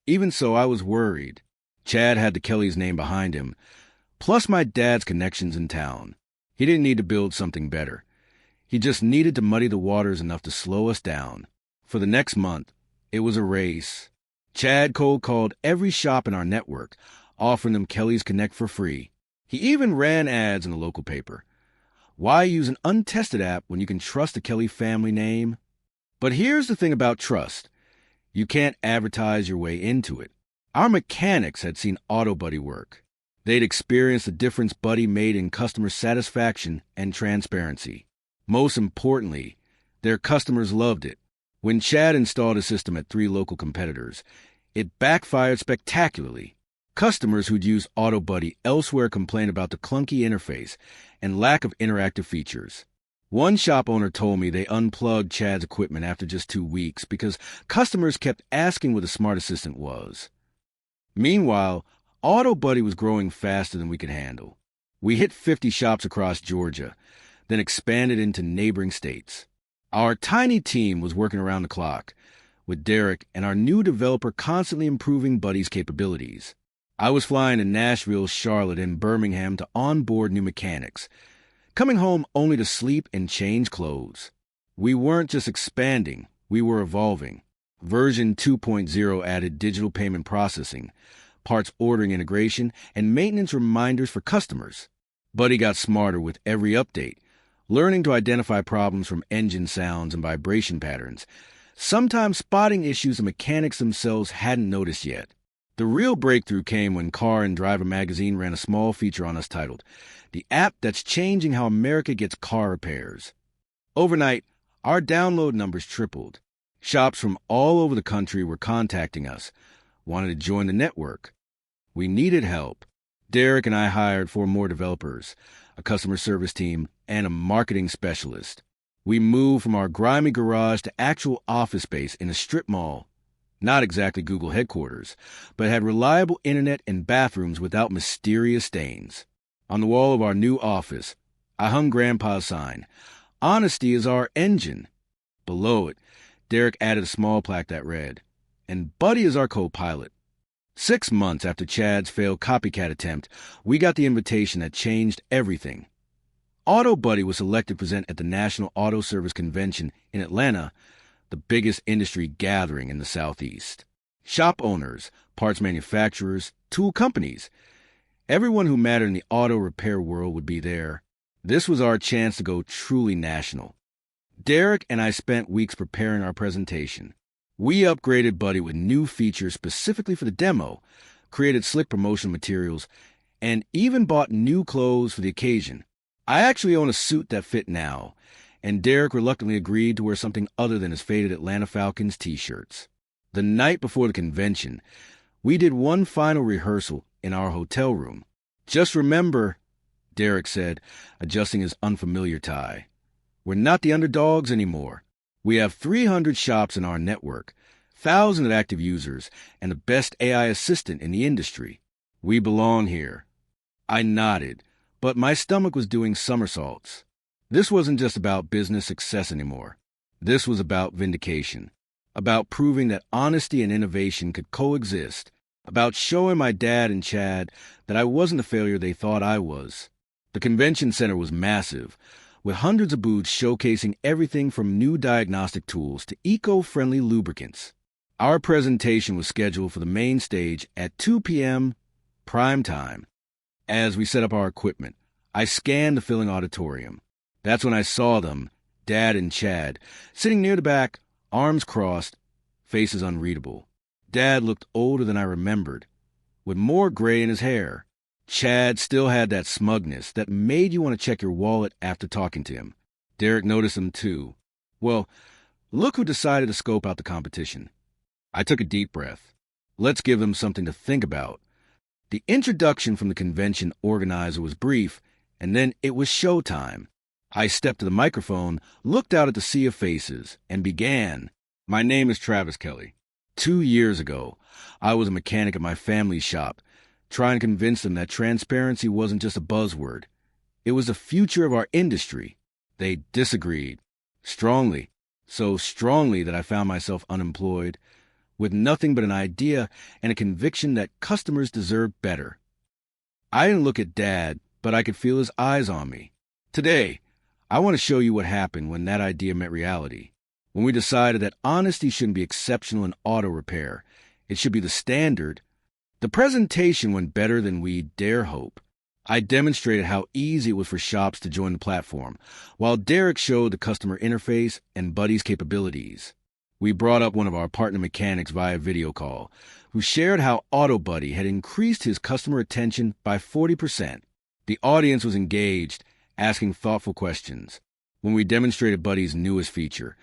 Even so, I was worried. Chad had the Kelly's name behind him, plus my dad's connections in town. He didn't need to build something better. He just needed to muddy the waters enough to slow us down. For the next month, it was a race. Chad cold called every shop in our network, offering them Kelly's Connect for free. He even ran ads in the local paper. Why use an untested app when you can trust the Kelly family name? But here's the thing about trust. You can't advertise your way into it. Our mechanics had seen AutoBuddy work. They'd experienced the difference Buddy made in customer satisfaction and transparency. Most importantly, their customers loved it. When Chad installed a system at 3 local competitors, it backfired spectacularly. Customers who'd used AutoBuddy elsewhere complained about the clunky interface and lack of interactive features. One shop owner told me they unplugged Chad's equipment after just 2 weeks because customers kept asking what the Smart Assistant was. Meanwhile, AutoBuddy was growing faster than we could handle. We hit 50 shops across Georgia, then expanded into neighboring states. Our tiny team was working around the clock, with Derek and our new developer constantly improving Buddy's capabilities. I was flying to Nashville, Charlotte, and Birmingham to onboard new mechanics, coming home only to sleep and change clothes. We weren't just expanding, we were evolving. Version 2.0 added digital payment processing, parts ordering integration, and maintenance reminders for customers. Buddy got smarter with every update, learning to identify problems from engine sounds and vibration patterns, sometimes spotting issues the mechanics themselves hadn't noticed yet. The real breakthrough came when Car and Driver magazine ran a small feature on us titled, "The App That's Changing How America Gets Car Repairs." Overnight, our download numbers tripled. Shops from all over the country were contacting us, wanted to join the network. We needed help. Derek and I hired 4 more developers, a customer service team, and a marketing specialist. We moved from our grimy garage to actual office space in a strip mall. Not exactly Google headquarters, but had reliable internet and bathrooms without mysterious stains. On the wall of our new office, I hung Grandpa's sign, "Honesty is our engine." Below it, Derek added a small plaque that read, "And Buddy is our co-pilot." 6 months after Chad's failed copycat attempt, we got the invitation that changed everything. AutoBuddy was selected to present at the National Auto Service Convention in Atlanta, the biggest industry gathering in the Southeast. Shop owners, parts manufacturers, tool companies, everyone who mattered in the auto repair world would be there. This was our chance to go truly national. Derek and I spent weeks preparing our presentation. We upgraded Buddy with new features specifically for the demo, created slick promotional materials, and even bought new clothes for the occasion. I actually own a suit that fit now, and Derek reluctantly agreed to wear something other than his faded Atlanta Falcons t-shirts. The night before the convention, we did one final rehearsal in our hotel room. "Just remember," Derek said, adjusting his unfamiliar tie, "we're not the underdogs anymore. We have 300 shops in our network, thousands of active users, and the best AI assistant in the industry. We belong here." I nodded, but my stomach was doing somersaults. This wasn't just about business success anymore. This was about vindication, about proving that honesty and innovation could coexist, about showing my dad and Chad that I wasn't the failure they thought I was. The convention center was massive, with hundreds of booths showcasing everything from new diagnostic tools to eco-friendly lubricants. Our presentation was scheduled for the main stage at 2 p.m. prime time. As we set up our equipment, I scanned the filling auditorium. That's when I saw them, Dad and Chad, sitting near the back, arms crossed, faces unreadable. Dad looked older than I remembered, with more gray in his hair. Chad still had that smugness that made you want to check your wallet after talking to him. Derek noticed him too. Well, look who decided to scope out the competition. I took a deep breath. Let's give them something to think about. The introduction from the convention organizer was brief, and then it was showtime. I stepped to the microphone, looked out at the sea of faces, and began. "My name is Travis Kelly. 2 years ago, I was a mechanic at my family's shop, trying to convince them that transparency wasn't just a buzzword. It was the future of our industry. They disagreed. Strongly. So strongly that I found myself unemployed, with nothing but an idea and a conviction that customers deserved better. I didn't look at Dad, but I could feel his eyes on me. Today, I want to show you what happened when that idea met reality. When we decided that honesty shouldn't be exceptional in auto repair, it should be the standard. The presentation went better than we'd dare hope. I demonstrated how easy it was for shops to join the platform, while Derek showed the customer interface and Buddy's capabilities. We brought up one of our partner mechanics via video call, who shared how AutoBuddy had increased his customer attention by 40%. The audience was engaged, asking thoughtful questions. When we demonstrated Buddy's newest feature,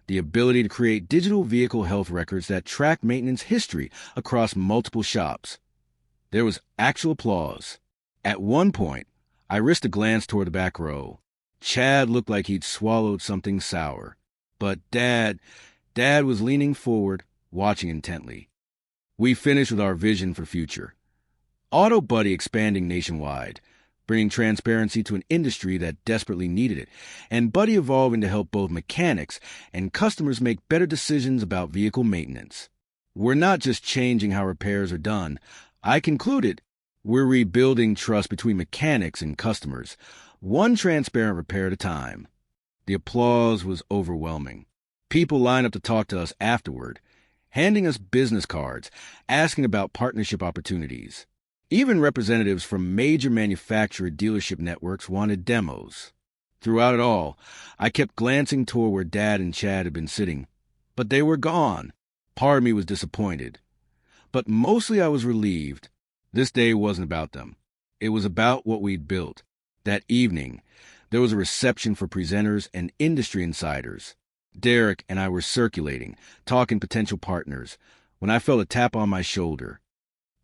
the ability to create digital vehicle health records that track maintenance history across multiple shops, there was actual applause. At one point, I risked a glance toward the back row. Chad looked like he'd swallowed something sour. But Dad was leaning forward, watching intently. We finished with our vision for the future. AutoBuddy expanding nationwide, bringing transparency to an industry that desperately needed it, and Buddy evolving to help both mechanics and customers make better decisions about vehicle maintenance. We're not just changing how repairs are done. I concluded, we're rebuilding trust between mechanics and customers, one transparent repair at a time. The applause was overwhelming. People lined up to talk to us afterward, handing us business cards, asking about partnership opportunities. Even representatives from major manufacturer dealership networks wanted demos. Throughout it all, I kept glancing toward where Dad and Chad had been sitting, but they were gone. Part of me was disappointed, but mostly I was relieved. This day wasn't about them. It was about what we'd built. That evening, There was a reception for presenters and industry insiders. Derek and I were circulating, talking potential partners, when I felt a tap on my shoulder.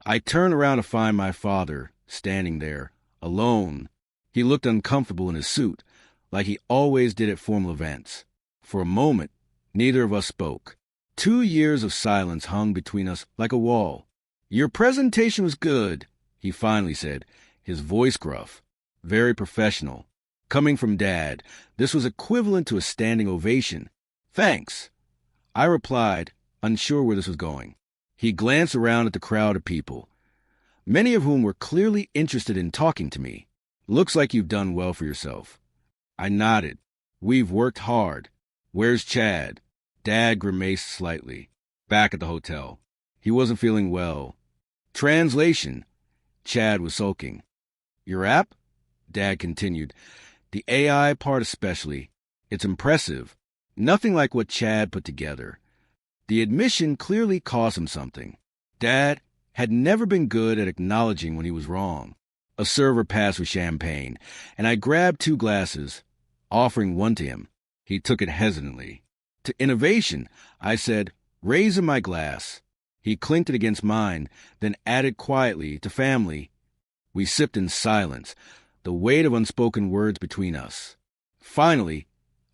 I turned around to find my father, standing there, alone. He looked uncomfortable in his suit, like he always did at formal events. For a moment, neither of us spoke. 2 years of silence hung between us like a wall. "Your presentation was good," he finally said, his voice gruff, very professional. Coming from Dad, this was equivalent to a standing ovation. "Thanks," I replied, unsure where this was going. He glanced around at the crowd of people, many of whom were clearly interested in talking to me. "Looks like you've done well for yourself." I nodded. "We've worked hard. Where's Chad?" Dad grimaced slightly. "Back at the hotel. He wasn't feeling well." Translation: Chad was sulking. "Your app?" Dad continued. "The AI part especially. It's impressive. Nothing like what Chad put together." The admission clearly cost him something. Dad had never been good at acknowledging when he was wrong. A server passed with champagne, and I grabbed 2 glasses, offering one to him. He took it hesitantly. "To innovation," I said, raising my glass. He clinked it against mine, then added quietly, "To family." We sipped in silence, the weight of unspoken words between us. Finally,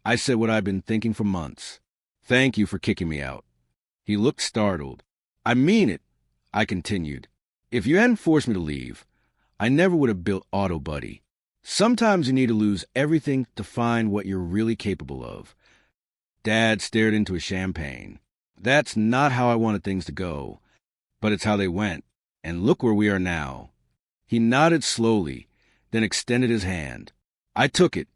I said what I'd been thinking for months. "Thank you for kicking me out." He looked startled. "I mean it," I continued. "If you hadn't forced me to leave, I never would have built AutoBuddy. Sometimes you need to lose everything to find what you're really capable of." Dad stared into his champagne. "That's not how I wanted things to go, but it's how they went, and look where we are now." He nodded slowly, then extended his hand. I took it,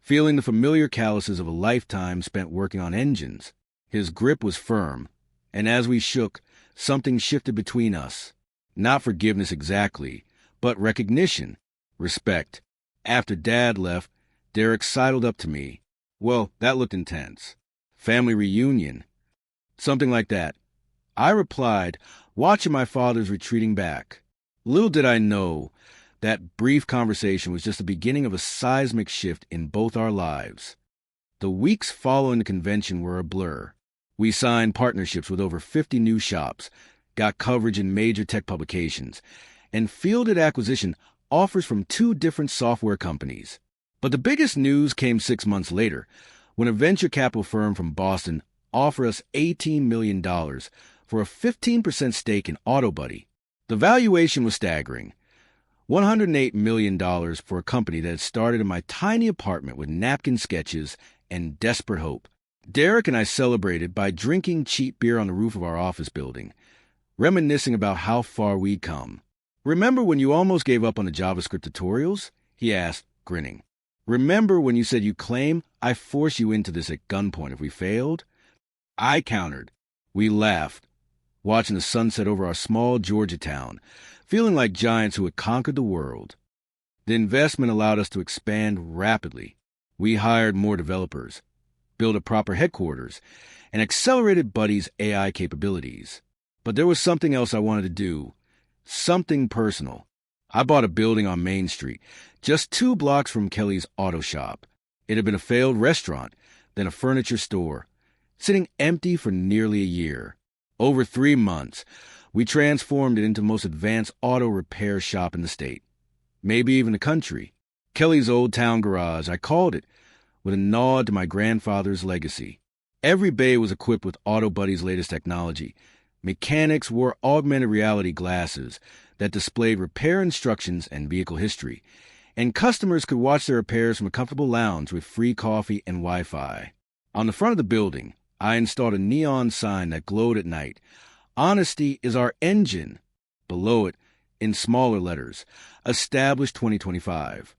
feeling the familiar calluses of a lifetime spent working on engines. His grip was firm, and as we shook, something shifted between us. Not forgiveness exactly, but recognition, respect. After Dad left, Derek sidled up to me. "Well, that looked intense. Family reunion." "Something like that," I replied, watching my father's retreating back. Little did I know that brief conversation was just the beginning of a seismic shift in both our lives. The weeks following the convention were a blur. We signed partnerships with over 50 new shops, got coverage in major tech publications, and fielded acquisition offers from 2 different software companies. But the biggest news came 6 months later, when a venture capital firm from Boston offered us $18 million for a 15% stake in AutoBuddy. The valuation was staggering. $108 million for a company that had started in my tiny apartment with napkin sketches and desperate hope. Derek and I celebrated by drinking cheap beer on the roof of our office building, reminiscing about how far we'd come. "Remember when you almost gave up on the JavaScript tutorials?" he asked, grinning. "Remember when you said you'd claim I forced you into this at gunpoint if we failed?" I countered. We laughed, watching the sunset over our small Georgia town, feeling like giants who had conquered the world. The investment allowed us to expand rapidly. We hired more developers, built a proper headquarters, and accelerated Buddy's AI capabilities. But there was something else I wanted to do, something personal. I bought a building on Main Street, just 2 blocks from Kelly's auto shop. It had been a failed restaurant, then a furniture store, sitting empty for nearly a year. Over 3 months, we transformed it into the most advanced auto repair shop in the state, maybe even the country. Kelly's Old Town Garage, I called it, with a nod to my grandfather's legacy. Every bay was equipped with AutoBuddy's latest technology. Mechanics wore augmented reality glasses that displayed repair instructions and vehicle history, and customers could watch their repairs from a comfortable lounge with free coffee and Wi-Fi. On the front of the building, I installed a neon sign that glowed at night. "Honesty is our engine." Below it, in smaller letters, "Established 2025.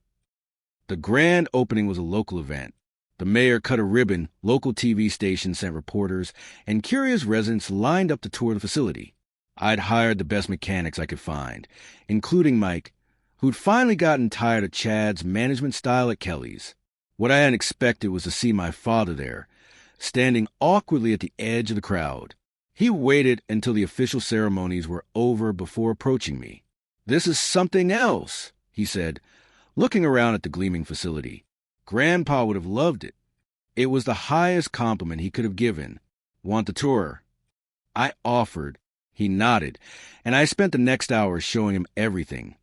The grand opening was a local event. The mayor cut a ribbon, local TV stations sent reporters, and curious residents lined up to tour the facility. I'd hired the best mechanics I could find, including Mike, who'd finally gotten tired of Chad's management style at Kelly's. What I hadn't expected was to see my father there, standing awkwardly at the edge of the crowd. He waited until the official ceremonies were over before approaching me. "This is something else," he said, looking around at the gleaming facility. Grandpa would have loved it. It was the highest compliment he could have given. Want the tour? I offered. He nodded, and I spent the next hour showing him everything.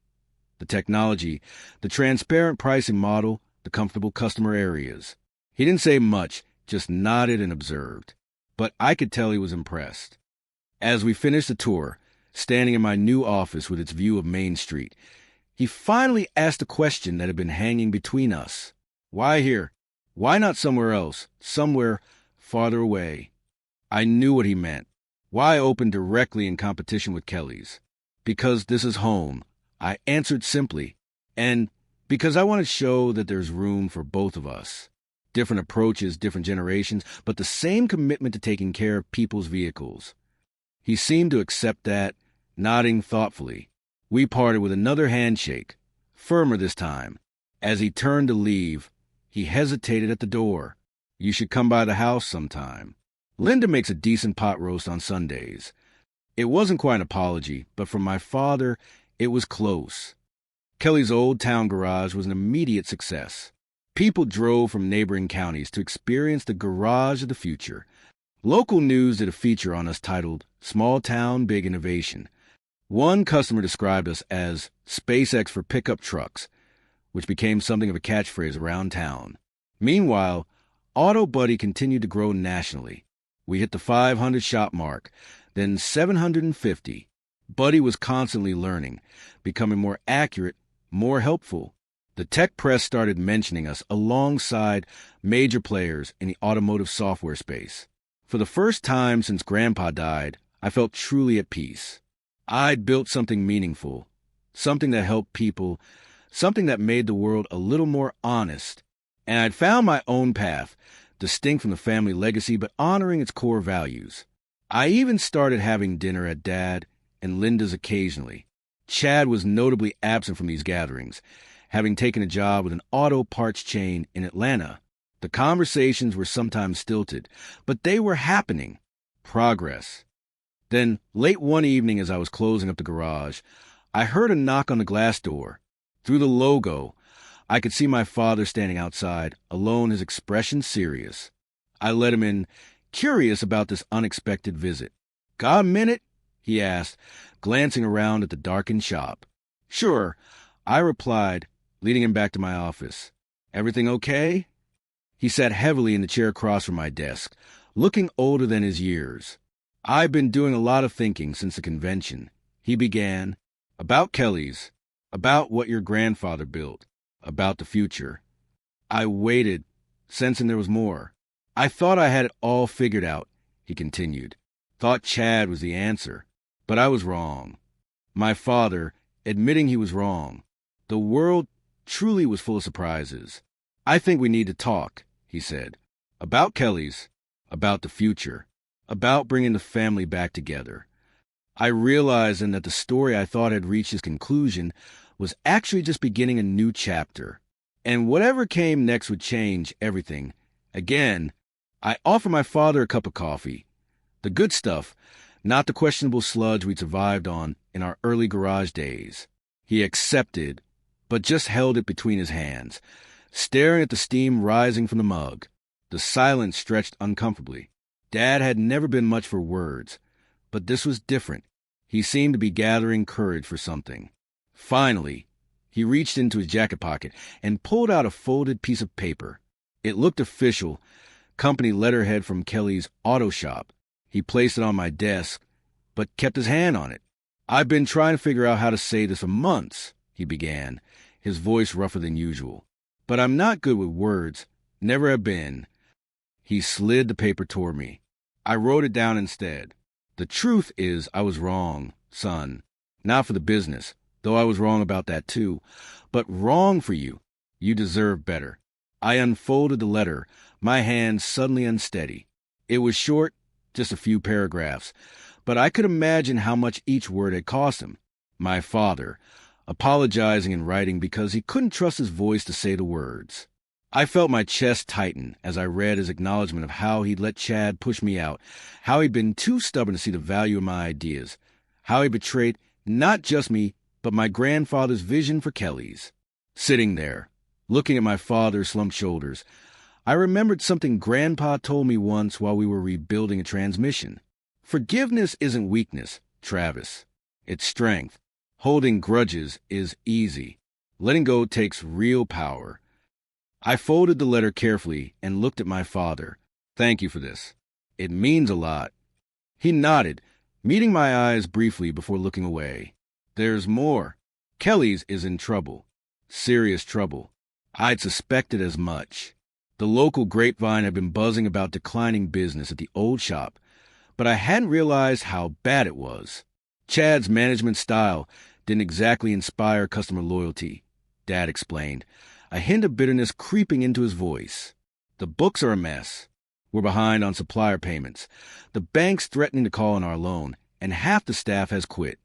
The technology, the transparent pricing model, the comfortable customer areas. He didn't say much, just nodded and observed. But I could tell he was impressed. As we finished the tour, standing in my new office with its view of Main Street, he finally asked a question that had been hanging between us. Why here? Why not somewhere else, somewhere farther away? I knew what he meant. Why open directly in competition with Kelly's? Because this is home, I answered simply, and because I want to show that there's room for both of us. Different approaches, different generations, but the same commitment to taking care of people's vehicles. He seemed to accept that, nodding thoughtfully. We parted with another handshake, firmer this time. As he turned to leave, he hesitated at the door. You should come by the house sometime. Linda makes a decent pot roast on Sundays. It wasn't quite an apology, but from my father, it was close. Kelly's old town garage was an immediate success. People drove from neighboring counties to experience the garage of the future. Local news did a feature on us titled Small Town, Big Innovation. One customer described us as SpaceX for pickup trucks, which became something of a catchphrase around town. Meanwhile, AutoBuddy continued to grow nationally. We hit the 500 shop mark, then 750. Buddy was constantly learning, becoming more accurate, more helpful. The tech press started mentioning us alongside major players in the automotive software space. For the first time since Grandpa died, I felt truly at peace. I'd built something meaningful, something that helped people, something that made the world a little more honest. And I'd found my own path, distinct from the family legacy but honoring its core values. I even started having dinner at Dad and Linda's occasionally. Chad was notably absent from these gatherings, having taken a job with an auto parts chain in Atlanta. The conversations were sometimes stilted, but they were happening. Progress. Then, late one evening as I was closing up the garage, I heard a knock on the glass door. Through the logo, I could see my father standing outside, alone, his expression serious. I let him in, curious about this unexpected visit. Got a minute? He asked, glancing around at the darkened shop. Sure, I replied, leading him back to my office. Everything okay? He sat heavily in the chair across from my desk, looking older than his years. I've been doing a lot of thinking since the convention. He began, about Kelly's, about what your grandfather built, about the future. I waited, sensing there was more. I thought I had it all figured out, he continued. Thought Chad was the answer, but I was wrong. My father, admitting he was wrong. The world truly was full of surprises. I think we need to talk, he said, about Kelly's, about the future, about bringing the family back together. I realized then that the story I thought had reached its conclusion was actually just beginning a new chapter. And whatever came next would change everything. Again, I offered my father a cup of coffee. The good stuff, not the questionable sludge we'd survived on in our early garage days. He accepted, but just held it between his hands, staring at the steam rising from the mug. The silence stretched uncomfortably. Dad had never been much for words, but this was different. He seemed to be gathering courage for something. Finally, he reached into his jacket pocket and pulled out a folded piece of paper. It looked official, company letterhead from Kelly's auto shop. He placed it on my desk, but kept his hand on it. I've been trying to figure out how to say this for months, he began, his voice rougher than usual. But I'm not good with words, never have been. He slid the paper toward me. I wrote it down instead. The truth is I was wrong, son. Not for the business, though I was wrong about that too, but wrong for you. You deserve better. I unfolded the letter, my hand suddenly unsteady. It was short, just a few paragraphs, but I could imagine how much each word had cost him. My father, apologizing in writing because he couldn't trust his voice to say the words. I felt my chest tighten as I read his acknowledgement of how he'd let Chad push me out, how he'd been too stubborn to see the value of my ideas, how he betrayed not just me, but my grandfather's vision for Kelly's. Sitting there, Looking at my father's slumped shoulders, I remembered something Grandpa told me once while we were rebuilding a transmission. Forgiveness isn't weakness, Travis. It's strength. Holding grudges is easy. Letting go takes real power. I folded the letter carefully and looked at my father. Thank you for this. It means a lot. He nodded, meeting my eyes briefly before looking away. There's more. Kelly's is in trouble. Serious trouble. I'd suspected as much. The local grapevine had been buzzing about declining business at the old shop, but I hadn't realized how bad it was. Chad's management style didn't exactly inspire customer loyalty, Dad explained, a hint of bitterness creeping into his voice. The books are a mess. We're behind on supplier payments. The bank's threatening to call on our loan, and half the staff has quit.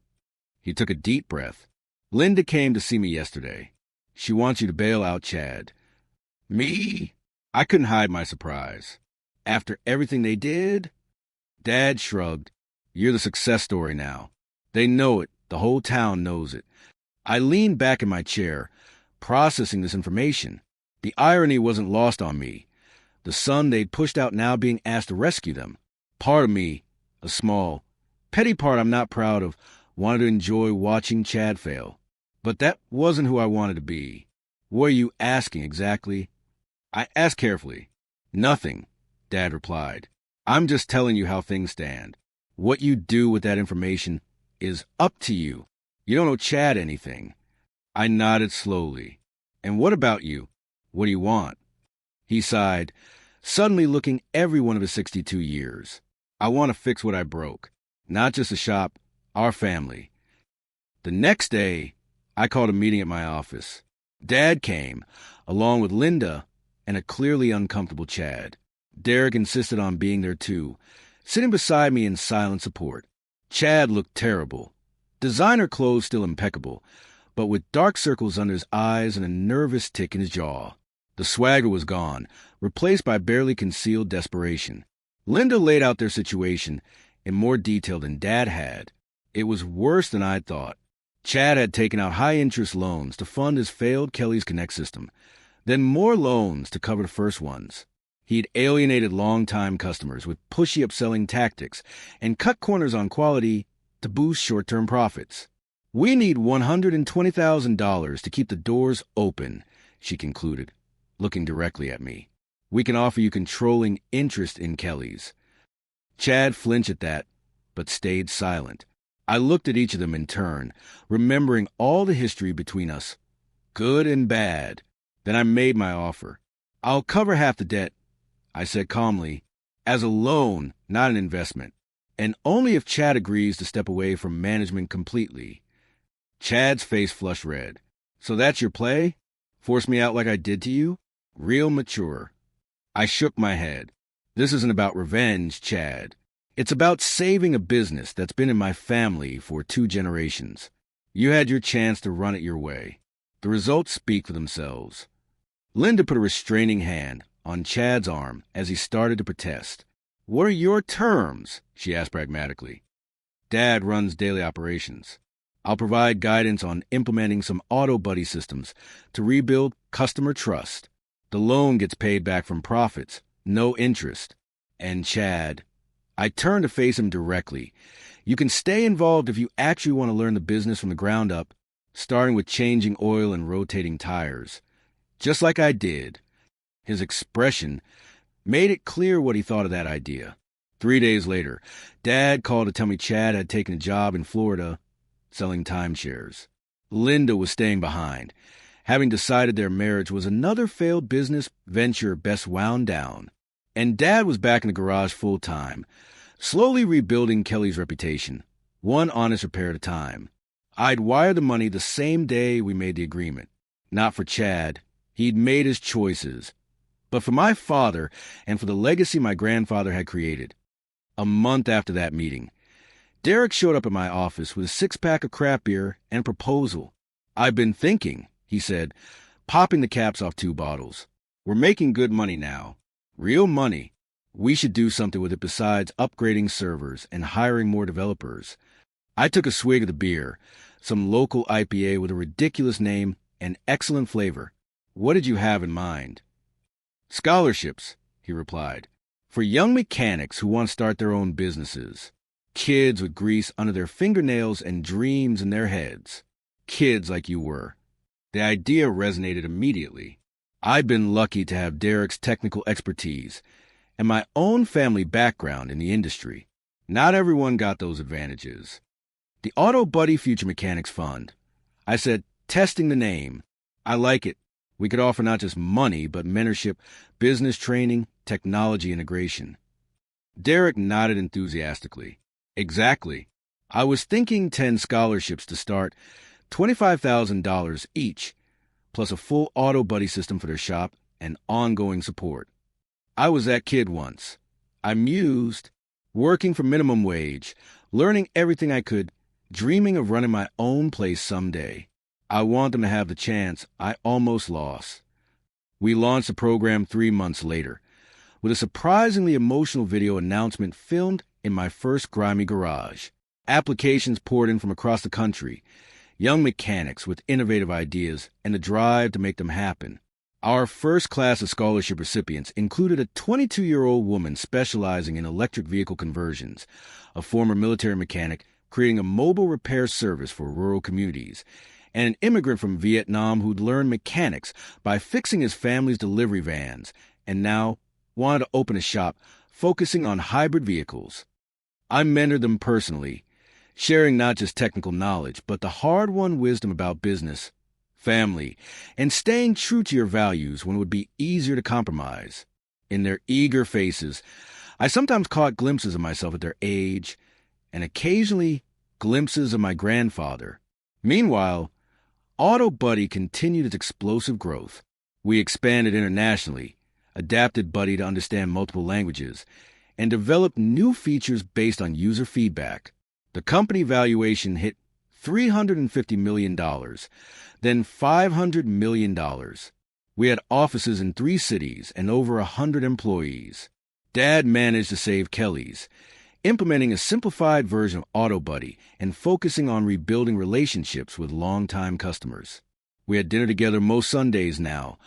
He took a deep breath. Linda came to see me yesterday. She wants you to bail out Chad. Me? I couldn't hide my surprise. After everything they did? Dad shrugged. You're the success story now. They know it. The whole town knows it. I leaned back in my chair, processing this information. The irony wasn't lost on me. The son they'd pushed out now being asked to rescue them. Part of me, a small, petty part I'm not proud of, wanted to enjoy watching Chad fail. But that wasn't who I wanted to be. What are you asking exactly? I asked carefully. Nothing, Dad replied. I'm just telling you how things stand. What you do with that information is up to you. You don't owe Chad anything. I nodded slowly. And what about you? What do you want? He sighed, suddenly looking every one of his 62 years. I want to fix what I broke. Not just the shop, our family. The next day, I called a meeting at my office. Dad came, along with Linda and a clearly uncomfortable Chad. Derek insisted on being there too, sitting beside me in silent support. Chad looked terrible. Designer clothes still impeccable, but with dark circles under his eyes and a nervous tick in his jaw. The swagger was gone, replaced by barely concealed desperation. Linda laid out their situation in more detail than Dad had. It was worse than I'd thought. Chad had taken out high-interest loans to fund his failed Kelly's Connect system, then more loans to cover the first ones. He'd alienated long-time customers with pushy upselling tactics and cut corners on quality to boost short-term profits. We need $120,000 to keep the doors open, she concluded, looking directly at me. We can offer you controlling interest in Kelly's. Chad flinched at that, but stayed silent. I looked at each of them in turn, remembering all the history between us, good and bad. Then I made my offer. I'll cover half the debt, I said calmly, as a loan, not an investment, and only if Chad agrees to step away from management completely. Chad's face flushed red. So that's your play? Force me out like I did to you? Real mature. I shook my head. This isn't about revenge, Chad. It's about saving a business that's been in my family for 2 generations. You had your chance to run it your way. The results speak for themselves. Linda put a restraining hand on Chad's arm as he started to protest. What are your terms? She asked pragmatically. Dad runs daily operations. I'll provide guidance on implementing some AutoBuddy systems to rebuild customer trust. The loan gets paid back from profits, no interest. And Chad, I turned to face him directly. You can stay involved if you actually want to learn the business from the ground up, starting with changing oil and rotating tires. Just like I did. His expression made it clear what he thought of that idea. 3 days later, Dad called to tell me Chad had taken a job in Florida selling timeshares. Linda was staying behind, having decided their marriage was another failed business venture best wound down. And Dad was back in the garage full-time, slowly rebuilding Kelly's reputation, one honest repair at a time. I'd wire the money the same day we made the agreement. Not for Chad. He'd made his choices. But for my father and for the legacy my grandfather had created. A month after that meeting, Derek showed up at my office with a 6-pack of craft beer and a proposal. I've been thinking, he said, popping the caps off 2 bottles. We're making good money now. Real money. We should do something with it besides upgrading servers and hiring more developers. I took a swig of the beer, some local IPA with a ridiculous name and excellent flavor. What did you have in mind? Scholarships, he replied, for young mechanics who want to start their own businesses. Kids with grease under their fingernails and dreams in their heads. Kids like you were. The idea resonated immediately. I'd been lucky to have Derek's technical expertise and my own family background in the industry. Not everyone got those advantages. The AutoBuddy Future Mechanics Fund. I said, testing the name. I like it. We could offer not just money, but mentorship, business training, technology integration. Derek nodded enthusiastically. Exactly. I was thinking 10 scholarships to start, $25,000 each, plus a full AutoBuddy system for their shop and ongoing support. I was that kid once. I mused, working for minimum wage, learning everything I could, dreaming of running my own place someday. I want them to have the chance I almost lost. We launched the program 3 months later, with a surprisingly emotional video announcement filmed in my first grimy garage. Applications poured in from across the country, young mechanics with innovative ideas and the drive to make them happen. Our first class of scholarship recipients included a 22-year-old woman specializing in electric vehicle conversions, a former military mechanic creating a mobile repair service for rural communities, and an immigrant from Vietnam who'd learned mechanics by fixing his family's delivery vans and now wanted to open a shop focusing on hybrid vehicles. I mentored them personally, sharing not just technical knowledge, but the hard-won wisdom about business, family, and staying true to your values when it would be easier to compromise. In their eager faces, I sometimes caught glimpses of myself at their age, and occasionally glimpses of my grandfather. Meanwhile, AutoBuddy continued its explosive growth. We expanded internationally, adapted Buddy to understand multiple languages, and developed new features based on user feedback. The company valuation hit $350 million, then $500 million. We had offices in 3 cities and over 100 employees. Dad managed to save Kelly's, implementing a simplified version of AutoBuddy and focusing on rebuilding relationships with longtime customers. We had dinner together most Sundays now,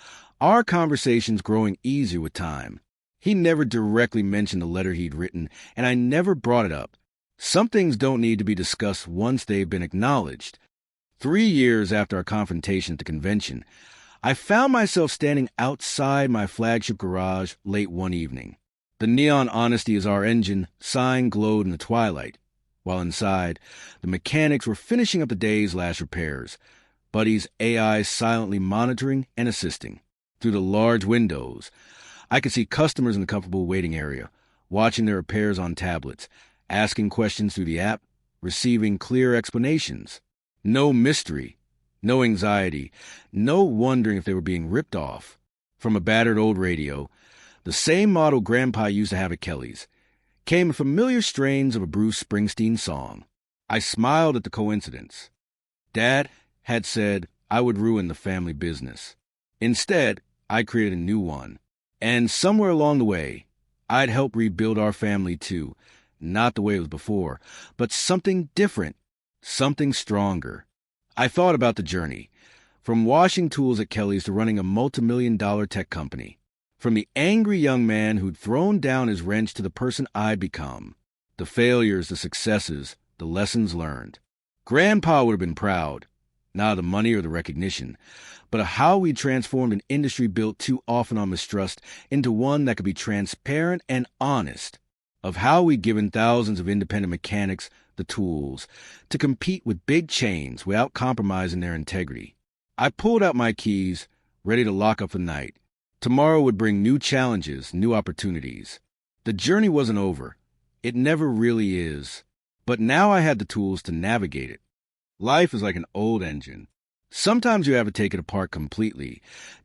our conversations growing easier with time. He never directly mentioned the letter he'd written, and I never brought it up. Some things don't need to be discussed once they've been acknowledged. 3 years after our confrontation at the convention, I found myself standing outside my flagship garage late one evening. The neon honesty is our engine sign glowed in the twilight, while inside, the mechanics were finishing up the day's last repairs, Buddy's AI silently monitoring and assisting. Through the large windows, I could see customers in the comfortable waiting area, watching their repairs on tablets, asking questions through the app, receiving clear explanations. No mystery, no anxiety, no wondering if they were being ripped off. From a battered old radio, the same model Grandpa used to have at Kelly's, came familiar strains of a Bruce Springsteen song. I smiled at the coincidence. Dad had said I would ruin the family business. Instead, I created a new one. And somewhere along the way, I'd help rebuild our family too. Not the way it was before, but something different, something stronger. I thought about the journey, from washing tools at Kelly's to running a multi-million-dollar tech company, from the angry young man who'd thrown down his wrench to the person I'd become, the failures, the successes, the lessons learned. Grandpa would have been proud, not of the money or the recognition, but of how we transformed an industry built too often on mistrust into one that could be transparent and honest, of how we'd given thousands of independent mechanics the tools to compete with big chains without compromising their integrity. I pulled out my keys, ready to lock up the night. Tomorrow would bring new challenges, new opportunities. The journey wasn't over. It never really is. But now I had the tools to navigate it. Life is like an old engine. Sometimes you have to take it apart completely,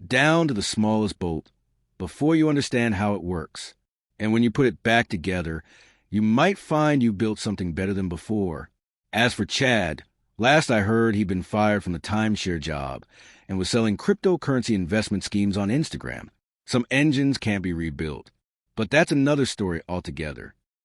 down to the smallest bolt, before you understand how it works. And when you put it back together, you might find you built something better than before. As for Chad, last I heard he'd been fired from the timeshare job and was selling cryptocurrency investment schemes on Instagram. Some engines can't be rebuilt. But that's another story altogether.